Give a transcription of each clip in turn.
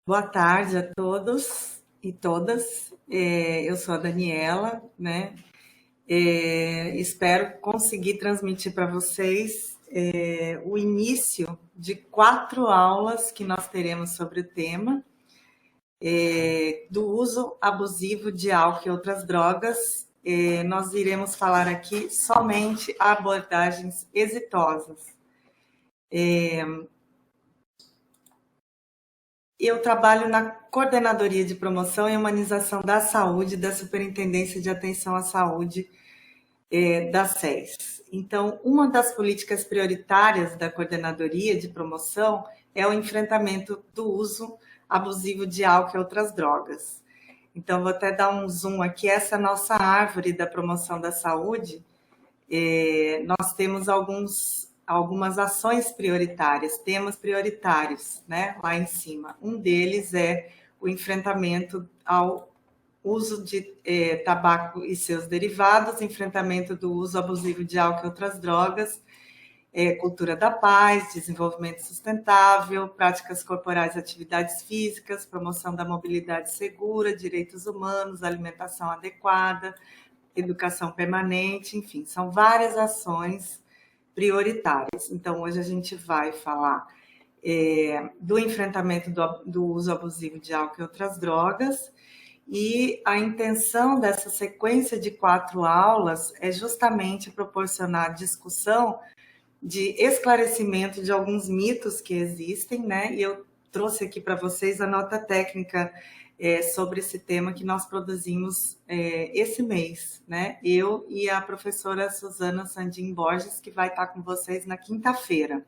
Boa tarde a todos e todas. Eu sou a Daniela, né? Espero conseguir transmitir para vocês o início de 4 aulas que nós teremos sobre o tema do uso abusivo de álcool e outras drogas. Nós iremos falar aqui somente abordagens exitosas. Eu trabalho na Coordenadoria de Promoção e Humanização da Saúde da Superintendência de Atenção à Saúde da SES. Então, uma das políticas prioritárias da Coordenadoria de Promoção é o enfrentamento do uso abusivo de álcool e outras drogas. Então, vou até dar um zoom aqui. Essa nossa árvore da promoção da saúde, nós temos algumas ações prioritárias, temas prioritários, né, lá em cima. Um deles é o enfrentamento ao uso de tabaco e seus derivados, enfrentamento do uso abusivo de álcool e outras drogas, cultura da paz, desenvolvimento sustentável, práticas corporais e atividades físicas, promoção da mobilidade segura, direitos humanos, alimentação adequada, educação permanente, enfim, são várias ações prioritárias. Então, hoje a gente vai falar do enfrentamento do uso abusivo de álcool e outras drogas, e a intenção dessa sequência de 4 aulas é justamente proporcionar discussão de esclarecimento de alguns mitos que existem, né? E eu trouxe aqui para vocês a nota técnica sobre esse tema que nós produzimos esse mês, né? Eu e a professora Suzana Sandin Borges, que vai estar com vocês na quinta-feira.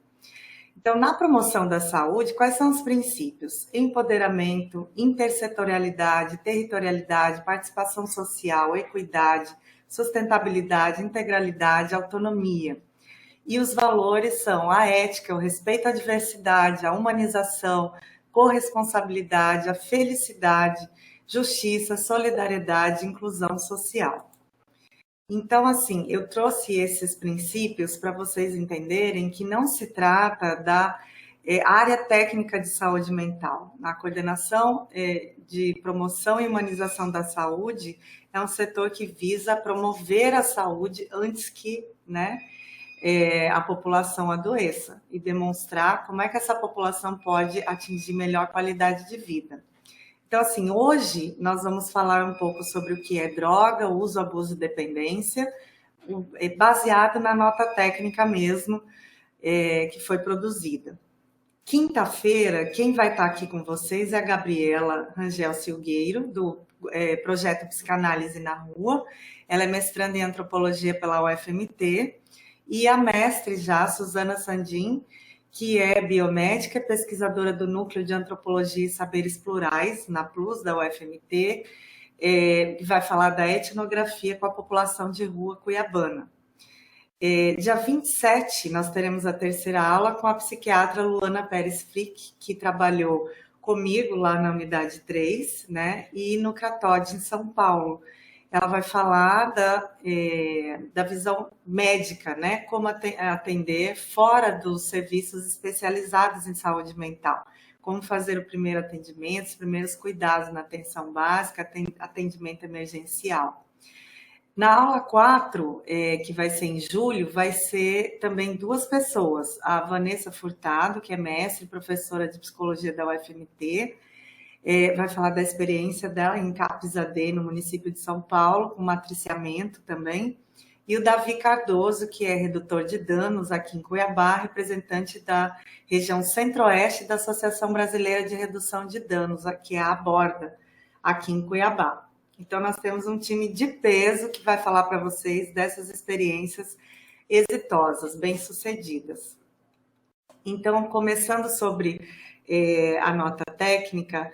Então, na promoção da saúde, quais são os princípios? Empoderamento, intersetorialidade, territorialidade, participação social, equidade, sustentabilidade, integralidade, autonomia. E os valores são a ética, o respeito à diversidade, a humanização, corresponsabilidade, a felicidade, justiça, solidariedade, inclusão social. Então, assim, eu trouxe esses princípios para vocês entenderem que não se trata da área técnica de saúde mental. A coordenação de promoção e humanização da saúde é um setor que visa promover a saúde antes que, né, a população adoeça e demonstrar como é que essa população pode atingir melhor qualidade de vida. Então, assim, hoje nós vamos falar um pouco sobre o que é droga, uso, abuso e dependência, baseado na nota técnica mesmo que foi produzida. Quinta-feira, quem vai estar aqui com vocês é a Gabriela Rangel Silgueiro, do Projeto Psicanálise na Rua. Ela é mestranda em Antropologia pela UFMT, e a mestre já, Suzana Sandin, que é biomédica e pesquisadora do Núcleo de Antropologia e Saberes Plurais, na PLUS, da UFMT, vai falar da etnografia com a população de rua cuiabana. Dia 27, nós teremos a terceira aula com a psiquiatra Luana Pérez Frick, que trabalhou comigo lá na Unidade 3, né, e no CRATOD, em São Paulo. Ela vai falar da visão médica, né? Como atender fora dos serviços especializados em saúde mental. Como fazer o primeiro atendimento, os primeiros cuidados na atenção básica, atendimento emergencial. Na aula 4, que vai ser em julho, vai ser também 2 pessoas. A Vanessa Furtado, que é mestre e professora de psicologia da UFMT, vai falar da experiência dela em CAPS-AD, no município de São Paulo, com matriciamento também. E o Davi Cardoso, que é redutor de danos aqui em Cuiabá, representante da região centro-oeste da Associação Brasileira de Redução de Danos, que é a ABORDA, aqui em Cuiabá. Então, nós temos um time de peso que vai falar para vocês dessas experiências exitosas, bem-sucedidas. Então, começando sobre a nota técnica,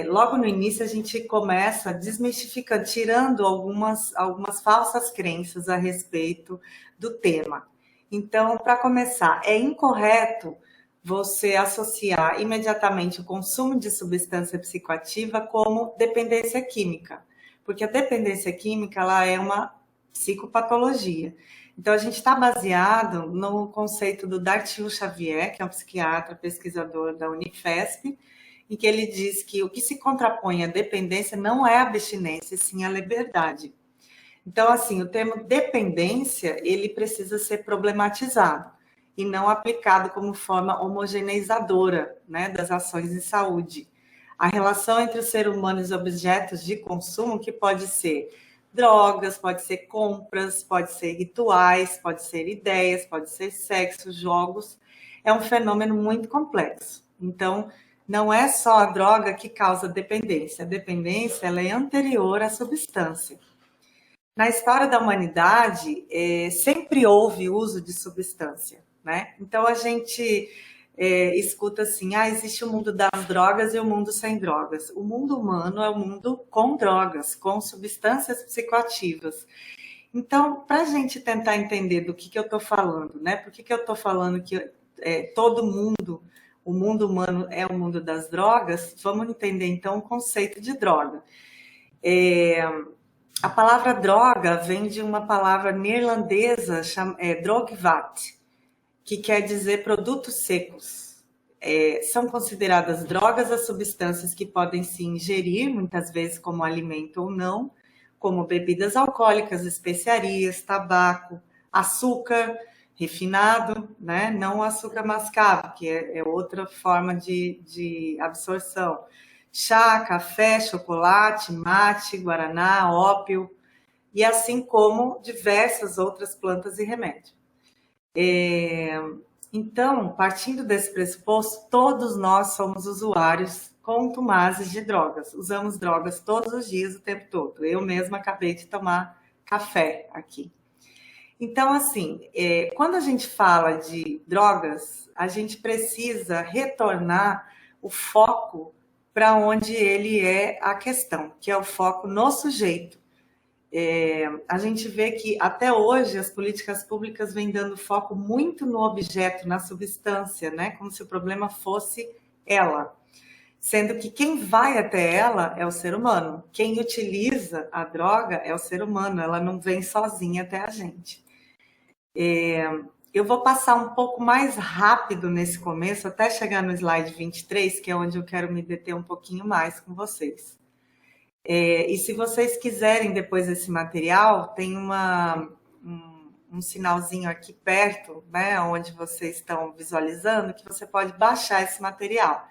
logo no início a gente começa desmistificando, tirando algumas falsas crenças a respeito do tema. Então, para começar, é incorreto você associar imediatamente o consumo de substância psicoativa como dependência química, porque a dependência química ela é uma psicopatologia. Então, a gente está baseado no conceito do Dartil Xavier, que é um psiquiatra, pesquisador da Unifesp, em que ele diz que o que se contrapõe à dependência não é a abstinência, sim a liberdade. Então, assim, o termo dependência, ele precisa ser problematizado e não aplicado como forma homogeneizadora, né, das ações em saúde. A relação entre o ser humano e os objetos de consumo, que pode ser drogas, pode ser compras, pode ser rituais, pode ser ideias, pode ser sexo, jogos, é um fenômeno muito complexo. Então, não é só a droga que causa dependência. A dependência, ela é anterior à substância. Na história da humanidade, sempre houve uso de substância, né? Então, a gente escuta assim, existe o mundo das drogas e o mundo sem drogas. O mundo humano é o mundo com drogas, com substâncias psicoativas. Então, para a gente tentar entender do que eu estou falando, né? Por que eu estou falando que todo mundo, o mundo humano é o mundo das drogas, vamos entender então o conceito de droga. A palavra droga vem de uma palavra neerlandesa, drogvat, que quer dizer produtos secos. São consideradas drogas as substâncias que podem se ingerir, muitas vezes como alimento ou não, como bebidas alcoólicas, especiarias, tabaco, açúcar refinado, né? Não o açúcar mascavo, que é outra forma de absorção. Chá, café, chocolate, mate, guaraná, ópio, e assim como diversas outras plantas e remédios. Então, partindo desse pressuposto, todos nós somos usuários contumazes de drogas. Usamos drogas todos os dias, o tempo todo. Eu mesma acabei de tomar café aqui. Então, assim, quando a gente fala de drogas, a gente precisa retornar o foco para onde ele é a questão, que é o foco no sujeito. A gente vê que até hoje as políticas públicas vêm dando foco muito no objeto, na substância, né? Como se o problema fosse ela. Sendo que quem vai até ela é o ser humano. Quem utiliza a droga é o ser humano, ela não vem sozinha até a gente. Eu vou passar um pouco mais rápido nesse começo, até chegar no slide 23, que é onde eu quero me deter um pouquinho mais com vocês. E se vocês quiserem depois esse material, tem um sinalzinho aqui perto, né, onde vocês estão visualizando, que você pode baixar esse material.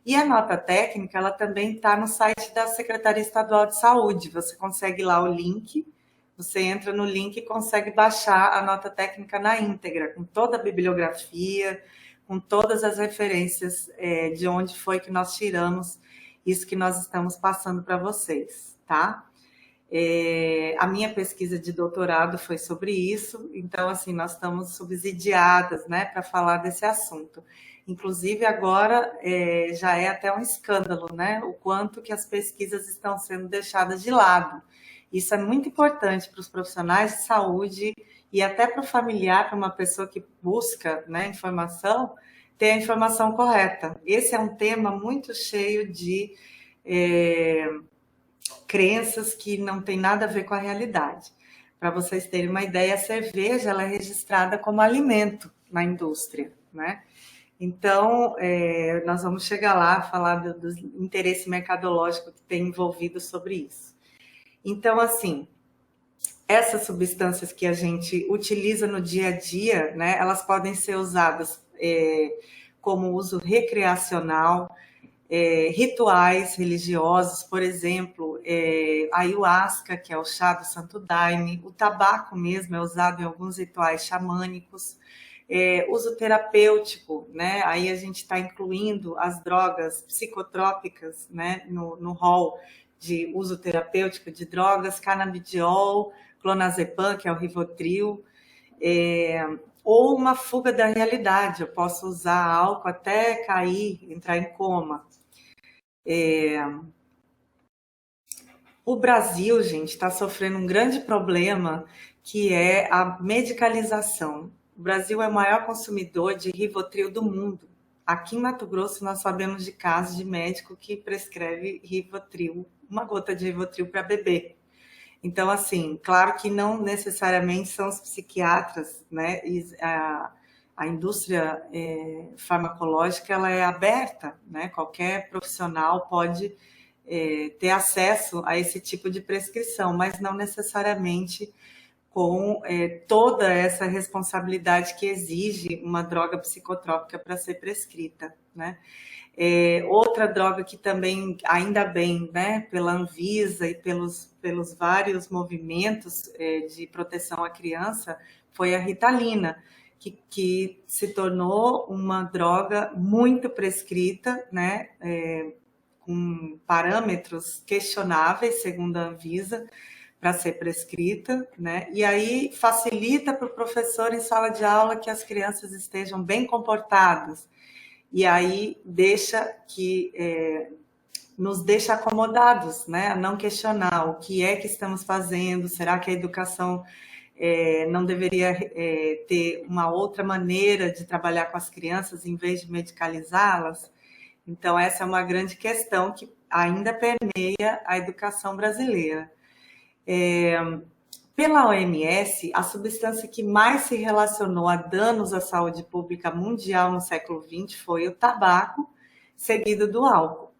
E a nota técnica, ela também está no site da Secretaria Estadual de Saúde. Você consegue lá o link, você entra no link e consegue baixar a nota técnica na íntegra, com toda a bibliografia, com todas as referências de onde foi que nós tiramos isso que nós estamos passando para vocês, tá? A minha pesquisa de doutorado foi sobre isso, então, assim, nós estamos subsidiadas, né, para falar desse assunto. Inclusive, agora já é até um escândalo, né, o quanto que as pesquisas estão sendo deixadas de lado. Isso é muito importante para os profissionais de saúde e até para o familiar, para uma pessoa que busca, né, informação, ter a informação correta. Esse é um tema muito cheio de crenças que não tem nada a ver com a realidade. Para vocês terem uma ideia, a cerveja ela é registrada como alimento na indústria, né? Então, nós vamos chegar lá a falar do interesse mercadológico que tem envolvido sobre isso. Então, assim, essas substâncias que a gente utiliza no dia a dia, né, elas podem ser usadas como uso recreacional, rituais religiosos, por exemplo, a ayahuasca, que é o chá do Santo Daime, o tabaco mesmo é usado em alguns rituais xamânicos, uso terapêutico, né? Aí a gente está incluindo as drogas psicotrópicas, né, no rol de uso terapêutico de drogas, canabidiol, clonazepam, que é o Rivotril, ou uma fuga da realidade, eu posso usar álcool até cair, entrar em coma. O Brasil, gente, está sofrendo um grande problema, que é a medicalização. O Brasil é o maior consumidor de Rivotril do mundo. Aqui em Mato Grosso, nós sabemos de casos de médico que prescreve Rivotril, uma gota de Rivotril para bebê. Então, assim, claro que não necessariamente são os psiquiatras, né, a indústria farmacológica ela é aberta, né? Qualquer profissional pode ter acesso a esse tipo de prescrição, mas não necessariamente com toda essa responsabilidade que exige uma droga psicotrópica para ser prescrita, né? Outra droga que também, ainda bem, né, pela Anvisa e pelos vários movimentos de proteção à criança, foi a Ritalina, que se tornou uma droga muito prescrita, né, com parâmetros questionáveis, segundo a Anvisa, para ser prescrita, né? E aí facilita para o professor em sala de aula que as crianças estejam bem comportadas. E aí nos deixa acomodados, né? A não questionar o que é que estamos fazendo, será que a educação não deveria ter uma outra maneira de trabalhar com as crianças em vez de medicalizá-las? Então, essa é uma grande questão que ainda permeia a educação brasileira. Pela OMS, a substância que mais se relacionou a danos à saúde pública mundial no século XX foi o tabaco, seguido do álcool.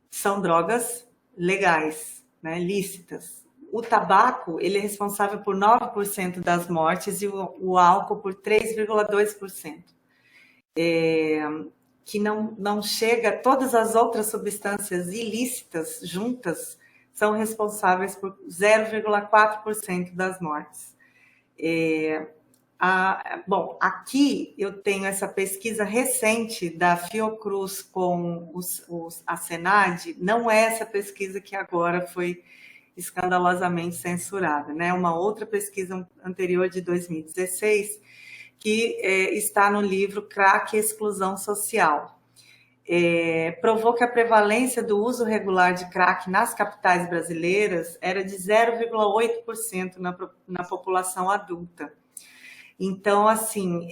São drogas legais, né, lícitas. O tabaco ele é responsável por 9% das mortes e o álcool por 3,2%. Que não chega, todas as outras substâncias ilícitas juntas são responsáveis por 0,4% das mortes. Bom, aqui eu tenho essa pesquisa recente da Fiocruz com a Senad, não é essa pesquisa que agora foi escandalosamente censurada, né? Uma outra pesquisa anterior de 2016, que está no livro Crack e Exclusão Social. Provou que a prevalência do uso regular de crack nas capitais brasileiras era de 0,8% na população adulta. Então, assim,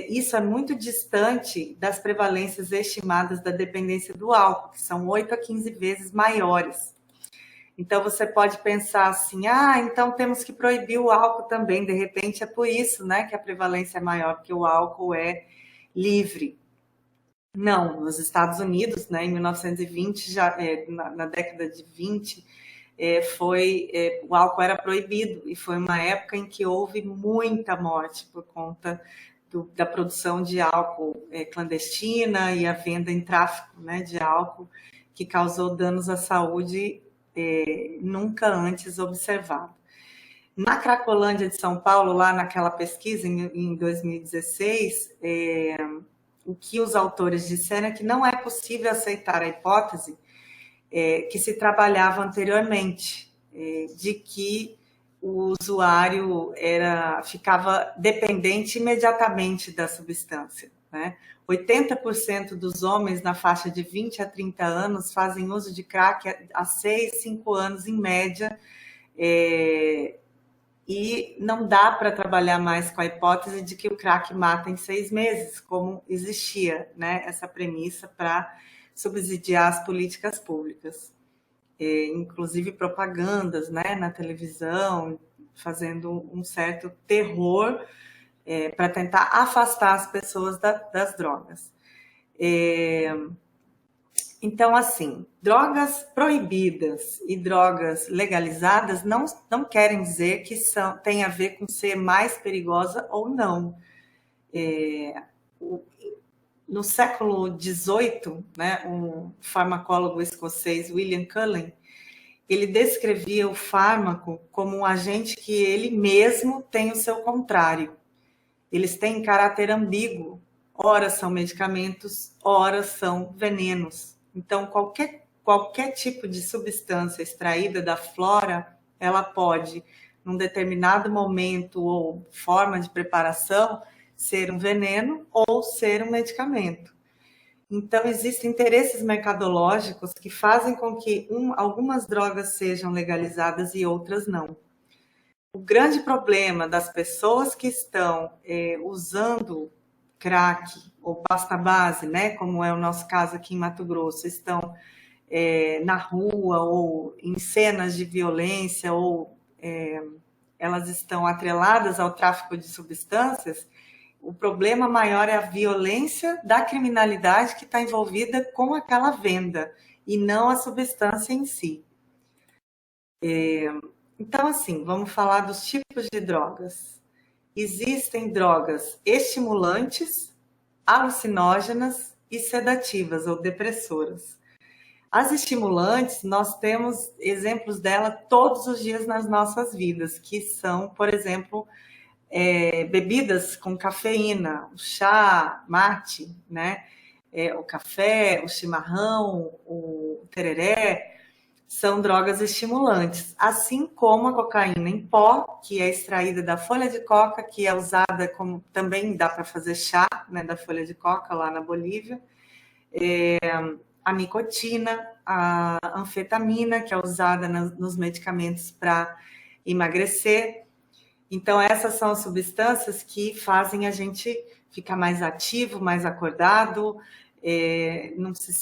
isso é muito distante das prevalências estimadas da dependência do álcool, que são 8 a 15 vezes maiores. Então, você pode pensar assim, então temos que proibir o álcool também. De repente, é por isso, né, que a prevalência é maior, porque o álcool é livre. Não, nos Estados Unidos, né, em 1920, na década de 20, o álcool era proibido, e foi uma época em que houve muita morte por conta da produção de álcool clandestina e a venda em tráfico, né, de álcool, que causou danos à saúde nunca antes observado. Na Cracolândia de São Paulo, lá naquela pesquisa em 2016, o que os autores disseram é que não é possível aceitar a hipótese que se trabalhava anteriormente, de que o usuário ficava dependente imediatamente da substância, né? 80% dos homens na faixa de 20 a 30 anos fazem uso de crack há 6, 5 anos em média, e não dá para trabalhar mais com a hipótese de que o crack mata em 6 meses, como existia, né, essa premissa para subsidiar as políticas públicas. Inclusive propagandas, né, na televisão, fazendo um certo terror para tentar afastar as pessoas das drogas. Então, assim, drogas proibidas e drogas legalizadas não querem dizer que tem a ver com ser mais perigosa ou não. No século XVIII, né, um farmacólogo escocês, William Cullen, ele descrevia o fármaco como um agente que ele mesmo tem o seu contrário. Eles têm caráter ambíguo. Ora são medicamentos, ora são venenos. Então, qualquer tipo de substância extraída da flora, ela pode, num determinado momento ou forma de preparação, ser um veneno ou ser um medicamento. Então, existem interesses mercadológicos que fazem com que algumas drogas sejam legalizadas e outras não. O grande problema das pessoas que estão usando crack ou pasta base, né, como é o nosso caso aqui em Mato Grosso, estão na rua ou em cenas de violência ou elas estão atreladas ao tráfico de substâncias, O problema maior é a violência da criminalidade que está envolvida com aquela venda e não a substância em si. Então, assim, vamos falar dos tipos de drogas. Existem drogas estimulantes, alucinógenas e sedativas ou depressoras. As estimulantes, nós temos exemplos dela todos os dias nas nossas vidas, que são, por exemplo, bebidas com cafeína, o chá, mate, né? O café, o chimarrão, o tereré, são drogas estimulantes, assim como a cocaína em pó, que é extraída da folha de coca, que é usada como também dá para fazer chá, né, da folha de coca lá na Bolívia, a nicotina, a anfetamina, que é usada nos medicamentos para emagrecer. Então, essas são as substâncias que fazem a gente ficar mais ativo, mais acordado,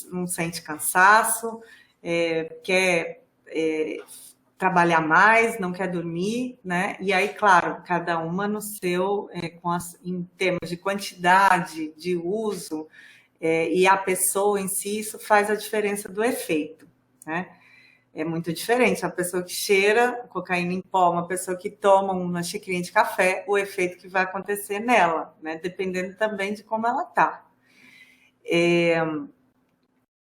não sente cansaço, quer trabalhar mais, não quer dormir, né? E aí, claro, cada uma no seu, em termos de quantidade, de uso, e a pessoa em si, isso faz a diferença do efeito, né? É muito diferente. A pessoa que cheira cocaína em pó, uma pessoa que toma uma xicrinha de café, o efeito que vai acontecer nela, né? Dependendo também de como ela está.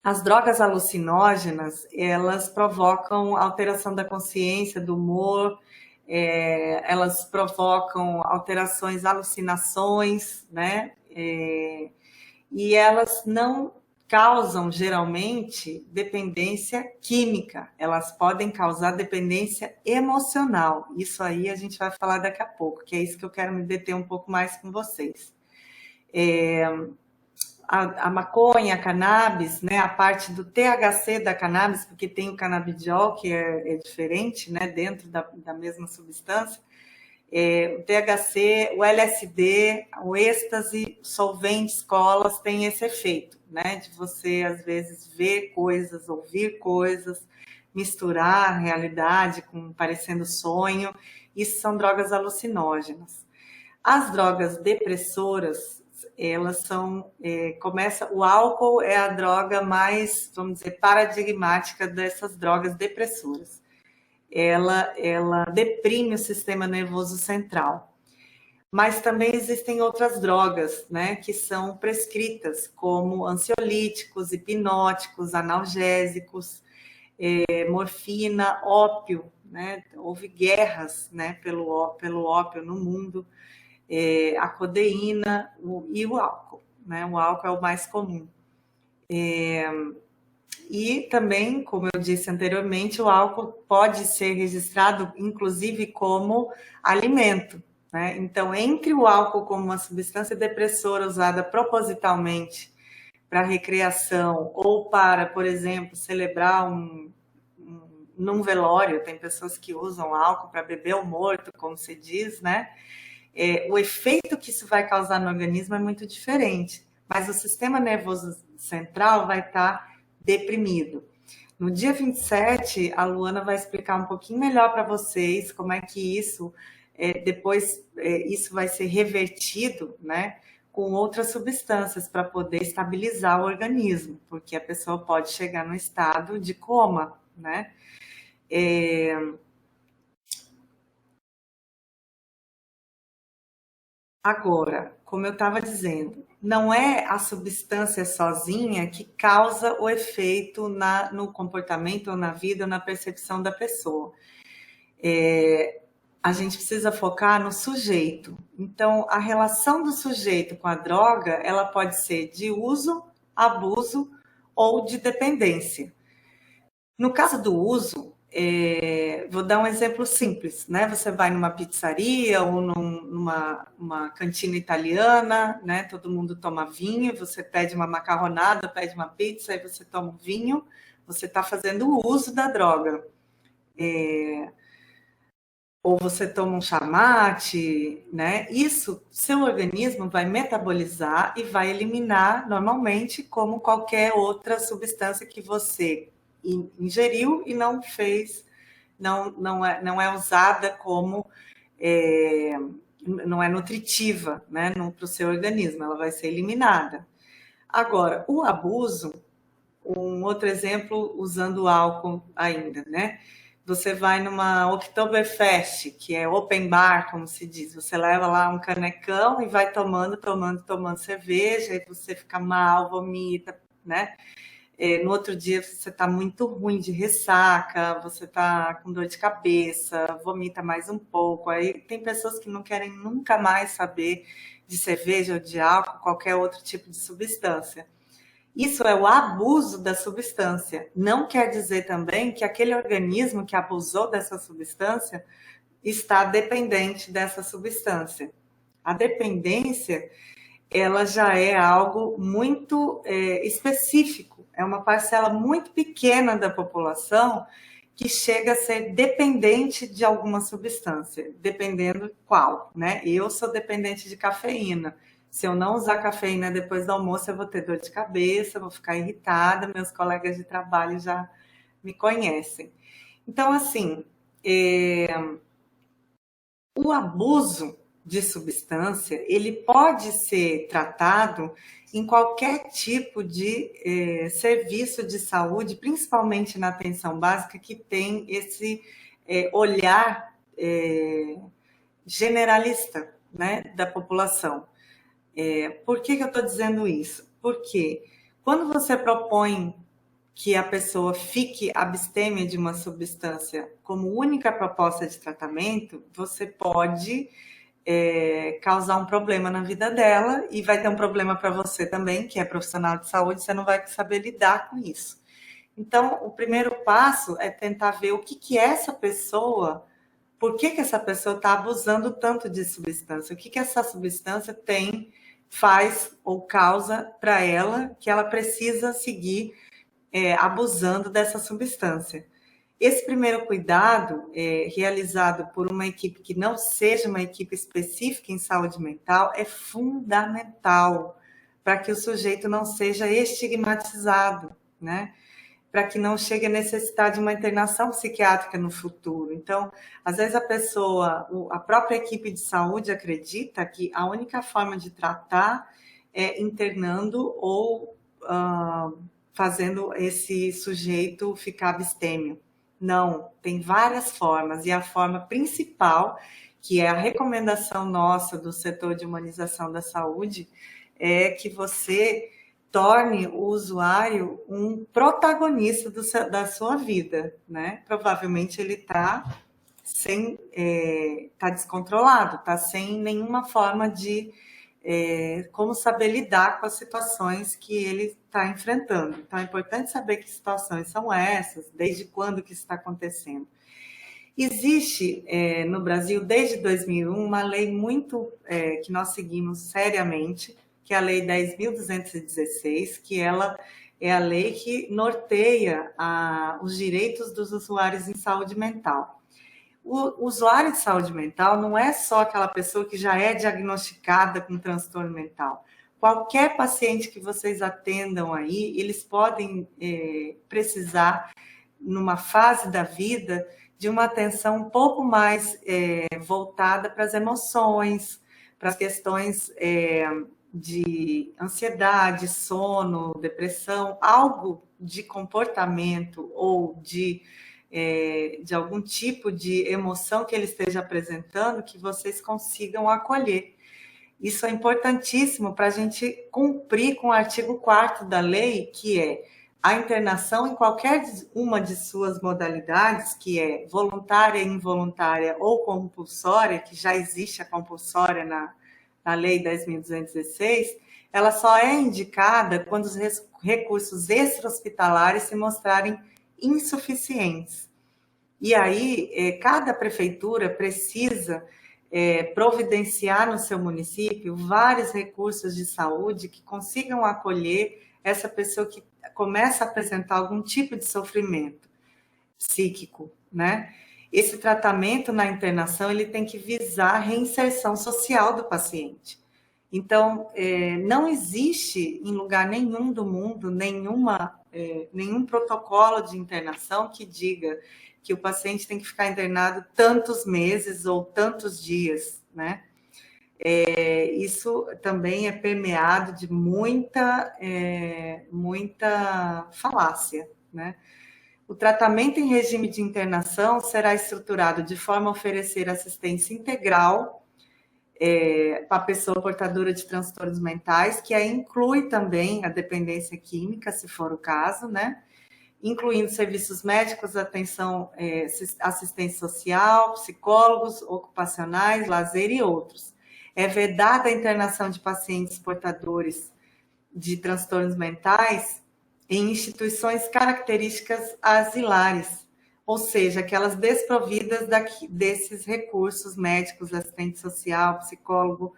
As drogas alucinógenas, elas provocam alteração da consciência, do humor, elas provocam alterações, alucinações, né? E elas não causam, geralmente, dependência química. Elas podem causar dependência emocional. Isso aí a gente vai falar daqui a pouco, que é isso que eu quero me deter um pouco mais com vocês. A maconha, a cannabis, né, a parte do THC da cannabis, porque tem o canabidiol, que é diferente, né, dentro da mesma substância, o THC, o LSD, o êxtase, solventes, colas, tem esse efeito, né, de você, às vezes, ver coisas, ouvir coisas, misturar a realidade com parecendo sonho. Isso são drogas alucinógenas. As drogas depressoras, elas são, o álcool é a droga mais, vamos dizer, paradigmática dessas drogas depressoras. Ela deprime o sistema nervoso central. Mas também existem outras drogas, né, que são prescritas, como ansiolíticos, hipnóticos, analgésicos, morfina, ópio, né? Houve guerras, né, pelo ópio no mundo. A codeína e o álcool, né? O álcool é o mais comum. E também, como eu disse anteriormente, o álcool pode ser registrado, inclusive, como alimento, né? Então, entre o álcool como uma substância depressora usada propositalmente para recreação ou para, por exemplo, celebrar num velório, tem pessoas que usam álcool para beber o morto, como se diz, né? O efeito que isso vai causar no organismo é muito diferente, mas o sistema nervoso central vai estar deprimido. No dia 27, a Luana vai explicar um pouquinho melhor para vocês como é que isso, depois, isso vai ser revertido, né, com outras substâncias para poder estabilizar o organismo, porque a pessoa pode chegar no estado de coma, né? Agora, como eu estava dizendo, não é a substância sozinha que causa o efeito no comportamento, ou na vida, ou na percepção da pessoa. A gente precisa focar no sujeito. Então, a relação do sujeito com a droga, ela pode ser de uso, abuso ou de dependência. No caso do uso, vou dar um exemplo simples, né? Você vai numa pizzaria ou numa cantina italiana, né? Todo mundo toma vinho, você pede uma macarronada, pede uma pizza, aí você toma um vinho, você está fazendo o uso da droga. Ou você toma um chamate, né? Isso, seu organismo vai metabolizar e vai eliminar normalmente como qualquer outra substância que você ingeriu e não fez, não é usada como não é nutritiva, né, para o seu organismo, ela vai ser eliminada. Agora, o abuso, um outro exemplo usando o álcool ainda, né? Você vai numa Oktoberfest, que é open bar, como se diz. Você leva lá um canecão e vai tomando cerveja, e você fica mal, vomita, né? No outro dia você está muito ruim de ressaca, você está com dor de cabeça, vomita mais um pouco. Aí tem pessoas que não querem nunca mais saber de cerveja ou de álcool, qualquer outro tipo de substância. Isso é o abuso da substância. Não quer dizer também que aquele organismo que abusou dessa substância está dependente dessa substância. A dependência, ela já é algo muito específico. É uma parcela muito pequena da população que chega a ser dependente de alguma substância, dependendo qual, né? Eu sou dependente de cafeína. Se eu não usar cafeína depois do almoço, eu vou ter dor de cabeça, vou ficar irritada, meus colegas de trabalho já me conhecem. Então, assim, o abuso de substância, ele pode ser tratado em qualquer tipo de serviço de saúde, principalmente na atenção básica, que tem esse olhar generalista, né, da população. Por que eu estou dizendo isso? Porque quando você propõe que a pessoa fique abstêmia de uma substância como única proposta de tratamento, você pode causar um problema na vida dela e vai ter um problema para você também, que é profissional de saúde, você não vai saber lidar com isso. Então, o primeiro passo é tentar ver o que é essa pessoa, por que essa pessoa está abusando tanto de substância, o que essa substância faz ou causa para ela que ela precisa seguir abusando dessa substância. Esse primeiro cuidado, realizado por uma equipe que não seja uma equipe específica em saúde mental, é fundamental para que o sujeito não seja estigmatizado, né? Para que não chegue a necessitar de uma internação psiquiátrica no futuro. Então, às vezes a própria equipe de saúde acredita que a única forma de tratar é internando ou fazendo esse sujeito ficar abstêmio. Não, tem várias formas, e a forma principal, que é a recomendação nossa do setor de humanização da saúde, é que você torne o usuário um protagonista da sua vida, né? Provavelmente ele está tá descontrolado, está sem nenhuma forma de como saber lidar com as situações que ele está enfrentando. Então, é importante saber que situações são essas, desde quando que isso está acontecendo. Existe no Brasil, desde 2001, uma lei muito que nós seguimos seriamente, que é a Lei 10.216, que ela é a lei que norteia os direitos dos usuários em saúde mental. O usuário de saúde mental não é só aquela pessoa que já é diagnosticada com transtorno mental. Qualquer paciente que vocês atendam aí, eles podem precisar, numa fase da vida, de uma atenção um pouco mais voltada para as emoções, para as questões de ansiedade, sono, depressão, algo de comportamento ou de algum tipo de emoção que ele esteja apresentando, que vocês consigam acolher. Isso é importantíssimo para a gente cumprir com o artigo 4º da lei, que é a internação em qualquer uma de suas modalidades, que é voluntária, involuntária ou compulsória, que já existe a compulsória na Lei 10.216, ela só é indicada quando os recursos extra-hospitalares se mostrarem insuficientes. E aí, cada prefeitura precisa providenciar no seu município vários recursos de saúde que consigam acolher essa pessoa que começa a apresentar algum tipo de sofrimento psíquico, né? Esse tratamento na internação, ele tem que visar a reinserção social do paciente. Então, não existe em lugar nenhum do mundo nenhum protocolo de internação que diga que o paciente tem que ficar internado tantos meses ou tantos dias, né? Isso também é permeado de muita falácia, né? O tratamento em regime de internação será estruturado de forma a oferecer assistência integral para a pessoa portadora de transtornos mentais, que aí inclui também a dependência química, se for o caso, né? Incluindo serviços médicos, atenção, assistência social, psicólogos ocupacionais, lazer e outros. É vedada a internação de pacientes portadores de transtornos mentais em instituições características asilares, ou seja, aquelas desprovidas desses recursos médicos, assistente social, psicólogo,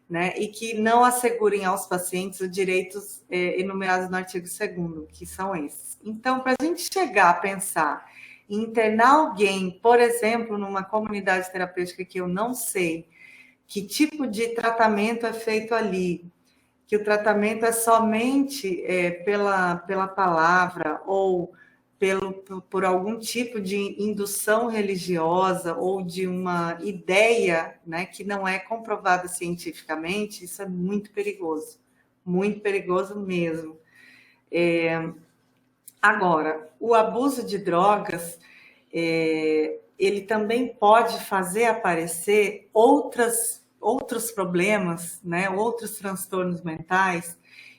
né, e que não assegurem aos pacientes os direitos enumerados no artigo 2º, que são esses. Então, para a gente chegar a pensar em internar alguém, por exemplo, numa comunidade terapêutica que eu não sei que tipo de tratamento é feito ali, que o tratamento é somente pela palavra ou por algum tipo de indução religiosa ou de uma ideia, né, que não é comprovada cientificamente, isso é muito perigoso mesmo. Agora, o abuso de drogas, ele também pode fazer aparecer outros problemas, né, outros transtornos mentais,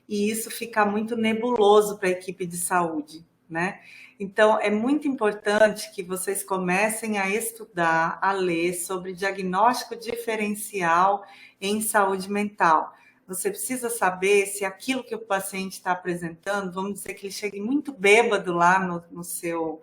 e isso fica muito nebuloso para a equipe de saúde, né? Então, é muito importante que vocês comecem a estudar, a ler sobre diagnóstico diferencial em saúde mental. Você precisa saber se aquilo que o paciente está apresentando, vamos dizer que ele chegue muito bêbado lá no seu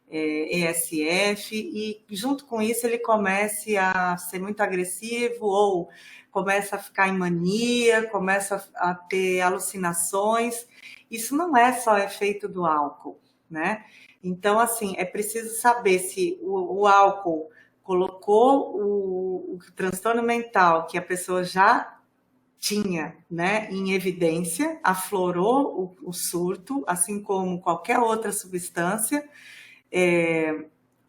ESF e junto com isso ele comece a ser muito agressivo ou começa a ficar em mania, começa a ter alucinações. Isso não é só efeito do álcool, né? Então, assim, é preciso saber se o álcool colocou o transtorno mental que a pessoa já tinha, né, em evidência, aflorou o surto, assim como qualquer outra substância,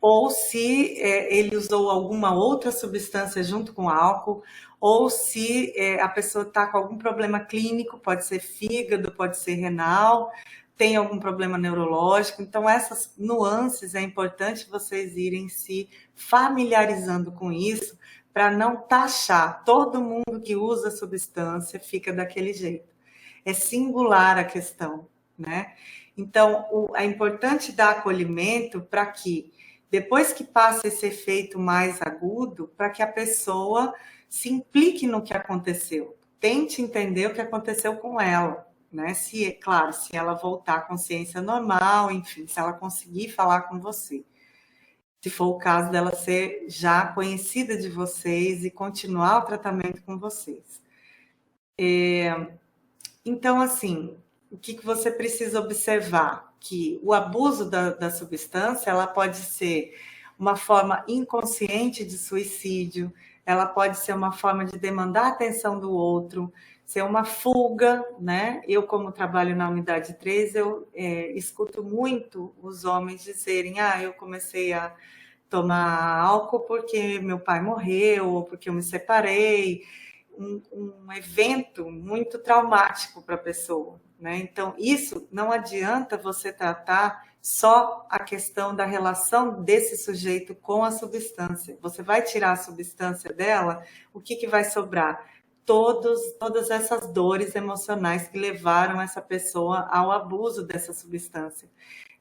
ou se ele usou alguma outra substância junto com álcool, ou se a pessoa está com algum problema clínico, pode ser fígado, pode ser renal, tem algum problema neurológico. Então, essas nuances é importante vocês irem se familiarizando com isso, para não taxar. Todo mundo que usa substância fica daquele jeito. É singular a questão, né? Então, é importante dar acolhimento para que, depois que passa esse efeito mais agudo, para que a pessoa se implique no que aconteceu. Tente entender o que aconteceu com ela, né? Claro, se ela voltar à consciência normal, enfim, se ela conseguir falar com você. Se for o caso dela ser já conhecida de vocês e continuar o tratamento com vocês. Então, assim, o que você precisa observar? Que o abuso da substância, ela pode ser uma forma inconsciente de suicídio, ela pode ser uma forma de demandar a atenção do outro, ser uma fuga, né? Eu, como trabalho na unidade 3, eu escuto muito os homens dizerem, eu comecei a tomar álcool porque meu pai morreu, ou porque eu me separei, um evento muito traumático para a pessoa, né? Então, isso não adianta você tratar só a questão da relação desse sujeito com a substância. Você vai tirar a substância dela, o que vai sobrar? Todas essas dores emocionais que levaram essa pessoa ao abuso dessa substância.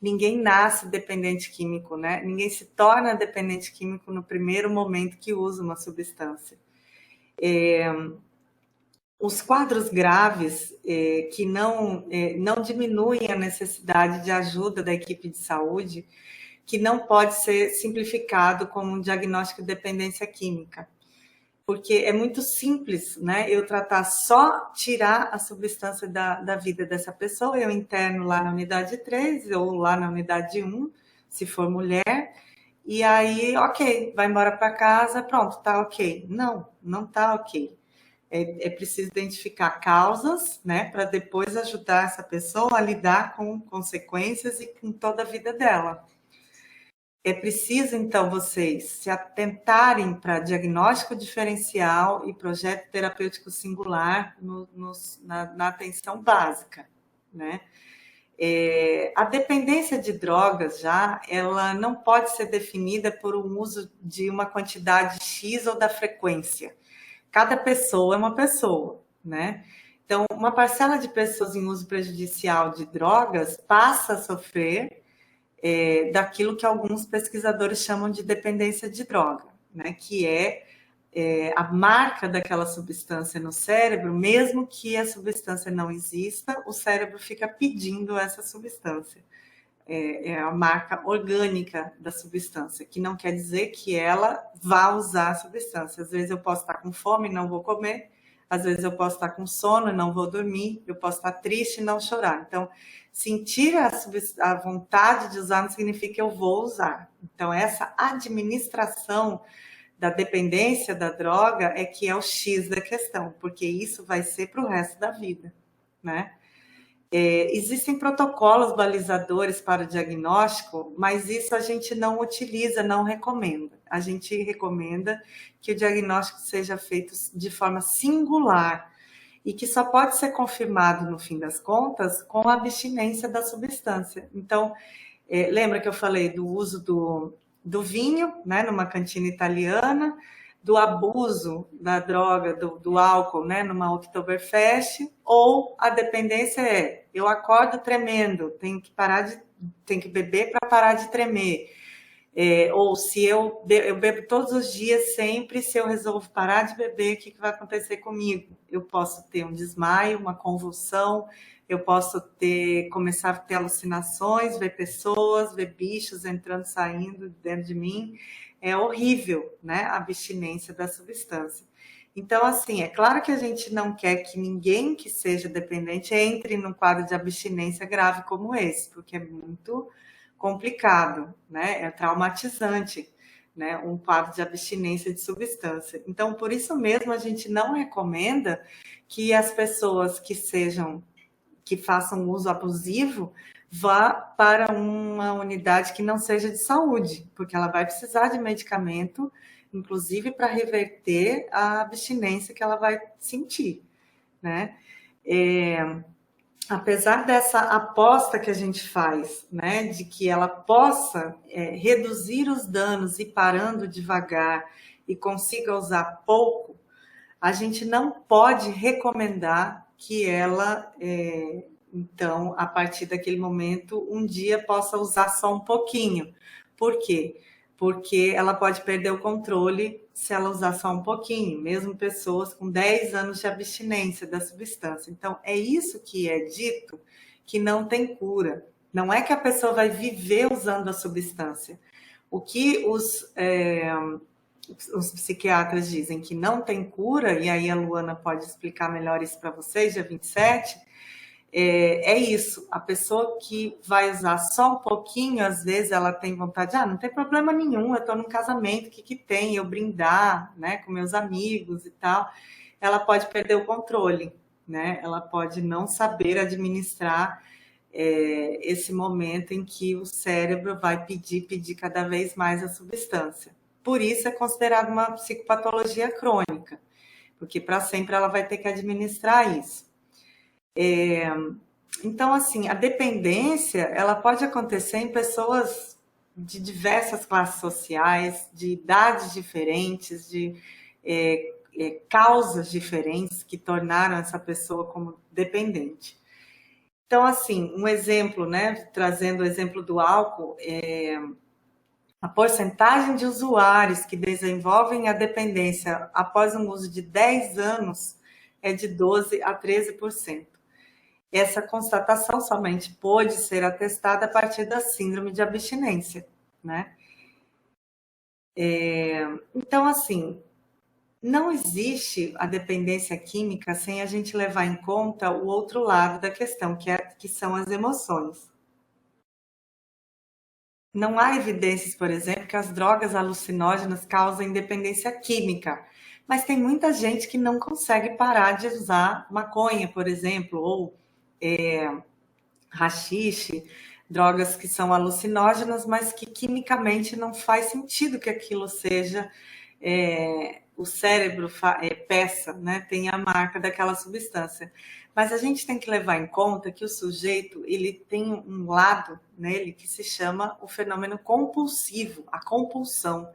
Ninguém nasce dependente químico, né? Ninguém se torna dependente químico no primeiro momento que usa uma substância. Os quadros graves que não diminuem a necessidade de ajuda da equipe de saúde, que não pode ser simplificado como um diagnóstico de dependência química. Porque é muito simples, né? Eu tratar só tirar a substância da vida dessa pessoa, eu interno lá na unidade 3 ou lá na unidade 1, se for mulher, e aí, ok, vai embora para casa, pronto, tá ok. Não tá ok. É preciso identificar causas, né, para depois ajudar essa pessoa a lidar com consequências e com toda a vida dela. É preciso, então, vocês se atentarem para diagnóstico diferencial e projeto terapêutico singular na atenção básica, né? A dependência de drogas ela não pode ser definida por um uso de uma quantidade X ou da frequência. Cada pessoa é uma pessoa, né? Então, uma parcela de pessoas em uso prejudicial de drogas passa a sofrer daquilo que alguns pesquisadores chamam de dependência de droga, né? Que a marca daquela substância no cérebro, mesmo que a substância não exista, o cérebro fica pedindo essa substância. É a marca orgânica da substância, que não quer dizer que ela vá usar a substância. Às vezes eu posso estar com fome e não vou comer, às vezes eu posso estar com sono e não vou dormir, eu posso estar triste e não chorar. Então, sentir a vontade de usar não significa que eu vou usar. Então, essa administração da dependência da droga é que é o X da questão, porque isso vai ser para o resto da vida, né? Existem protocolos balizadores para o diagnóstico, mas isso a gente não utiliza, não recomenda. A gente recomenda que o diagnóstico seja feito de forma singular e que só pode ser confirmado, no fim das contas, com a abstinência da substância. Então, lembra que eu falei do uso do vinho, né, numa cantina italiana, do abuso da droga, do álcool, né, numa Oktoberfest, ou a dependência eu acordo tremendo, tenho que beber para parar de tremer. Ou se eu bebo todos os dias sempre, se eu resolvo parar de beber, o que vai acontecer comigo? Eu posso ter um desmaio, uma convulsão, eu posso começar a ter alucinações, ver pessoas, ver bichos entrando, saindo dentro de mim. É horrível, né? A abstinência da substância. Então, assim, é claro que a gente não quer que ninguém que seja dependente entre num quadro de abstinência grave como esse, porque é muito complicado, né? É traumatizante, né? Um quadro de abstinência de substância. Então, por isso mesmo, a gente não recomenda que as pessoas que façam uso abusivo vá para uma unidade que não seja de saúde, porque ela vai precisar de medicamento, inclusive para reverter a abstinência que ela vai sentir, né? Apesar dessa aposta que a gente faz, né, de que ela possa reduzir os danos e parando devagar e consiga usar pouco, a gente não pode recomendar que ela, então, a partir daquele momento, um dia possa usar só um pouquinho. Por quê? Porque ela pode perder o controle se ela usar só um pouquinho, mesmo pessoas com 10 anos de abstinência da substância. Então, é isso que é dito que não tem cura. Não é que a pessoa vai viver usando a substância. O que os psiquiatras dizem que não tem cura, e aí a Luana pode explicar melhor isso para vocês, dia 27, é isso. A pessoa que vai usar só um pouquinho, às vezes ela tem vontade, não tem problema nenhum, eu estou num casamento, o que tem? Eu brindar, né, com meus amigos e tal. Ela pode perder o controle, né? Ela pode não saber administrar esse momento em que o cérebro vai pedir cada vez mais a substância. Por isso é considerado uma psicopatologia crônica, porque para sempre ela vai ter que administrar isso. Então, assim, a dependência, ela pode acontecer em pessoas de diversas classes sociais, de idades diferentes, de causas diferentes que tornaram essa pessoa como dependente. Então, assim, um exemplo, né, trazendo o exemplo do álcool, a porcentagem de usuários que desenvolvem a dependência após um uso de 10 anos é de 12% a 13%. Essa constatação somente pôde ser atestada a partir da síndrome de abstinência, né? Então, assim, não existe a dependência química sem a gente levar em conta o outro lado da questão, que são as emoções. Não há evidências, por exemplo, que as drogas alucinógenas causam dependência química, mas tem muita gente que não consegue parar de usar maconha, por exemplo, ou haxixe, drogas que são alucinógenas, mas que quimicamente não faz sentido que aquilo seja o cérebro peça, né, tem a marca daquela substância. Mas a gente tem que levar em conta que o sujeito ele tem um lado nele que se chama o fenômeno compulsivo, a compulsão.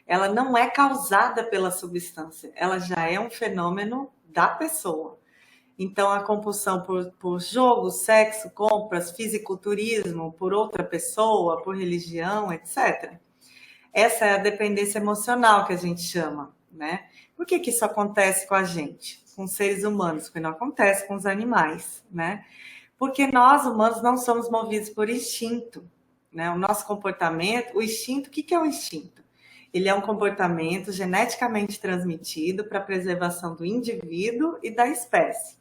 Ela não é causada pela substância, ela já é um fenômeno da pessoa. Então, a compulsão por jogo, sexo, compras, fisiculturismo, por outra pessoa, por religião, etc. Essa é a dependência emocional que a gente chama, né? Por que isso acontece com a gente, com seres humanos, porque não acontece com os animais, né? Porque nós, humanos, não somos movidos por instinto, né? O nosso comportamento, o instinto, o que é o instinto? Ele é um comportamento geneticamente transmitido para a preservação do indivíduo e da espécie.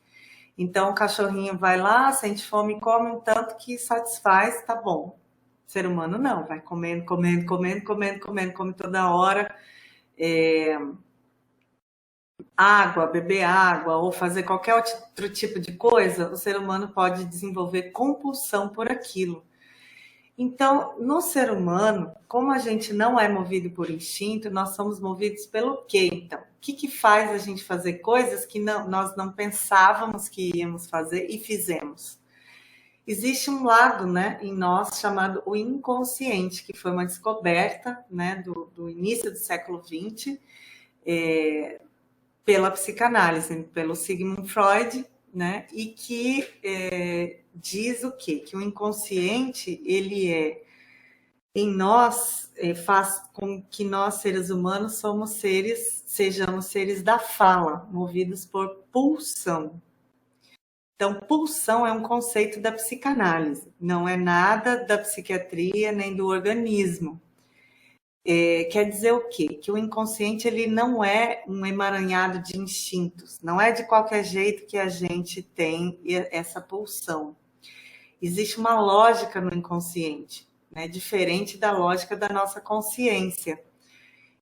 Então, o cachorrinho vai lá, sente fome, come um tanto que satisfaz, tá bom. O ser humano não, vai comendo, comendo, comendo, comendo, comendo, come toda hora. Água, beber água ou fazer qualquer outro tipo de coisa, o ser humano pode desenvolver compulsão por aquilo. Então, no ser humano, como a gente não é movido por instinto, nós somos movidos pelo quê, então? O que faz a gente fazer coisas que nós não pensávamos que íamos fazer e fizemos? Existe um lado, né, em nós chamado o inconsciente, que foi uma descoberta, né, do início do século XX, pela psicanálise, pelo Sigmund Freud, né, e que diz o quê? Que o inconsciente, ele em nós, faz com que nós, seres humanos, sejamos seres da fala, movidos por pulsão. Então, pulsão é um conceito da psicanálise, não é nada da psiquiatria nem do organismo. Quer dizer o quê? Que o inconsciente ele não é um emaranhado de instintos, não é de qualquer jeito que a gente tem essa pulsão. Existe uma lógica no inconsciente, né, diferente da lógica da nossa consciência.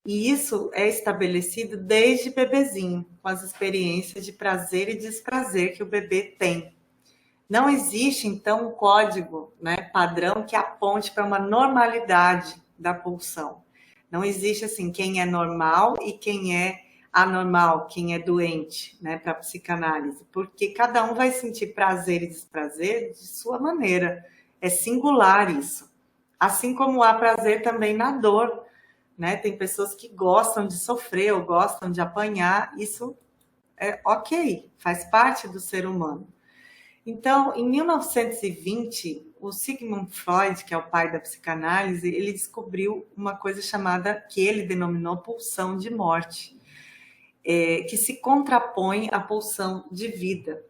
E isso é estabelecido desde bebezinho, com as experiências de prazer e desprazer que o bebê tem. Não existe, então, um código, né, padrão que aponte para uma normalidade da pulsão. Não existe, assim, quem é normal e quem é anormal, quem é doente, né, para a psicanálise. Porque cada um vai sentir prazer e desprazer de sua maneira. É singular isso. Assim como há prazer também na dor, né? Tem pessoas que gostam de sofrer ou gostam de apanhar. Isso é ok, faz parte do ser humano. Então, em 1920, o Sigmund Freud, que é o pai da psicanálise, ele descobriu uma coisa chamada, que ele denominou pulsão de morte, que se contrapõe à pulsão de vida.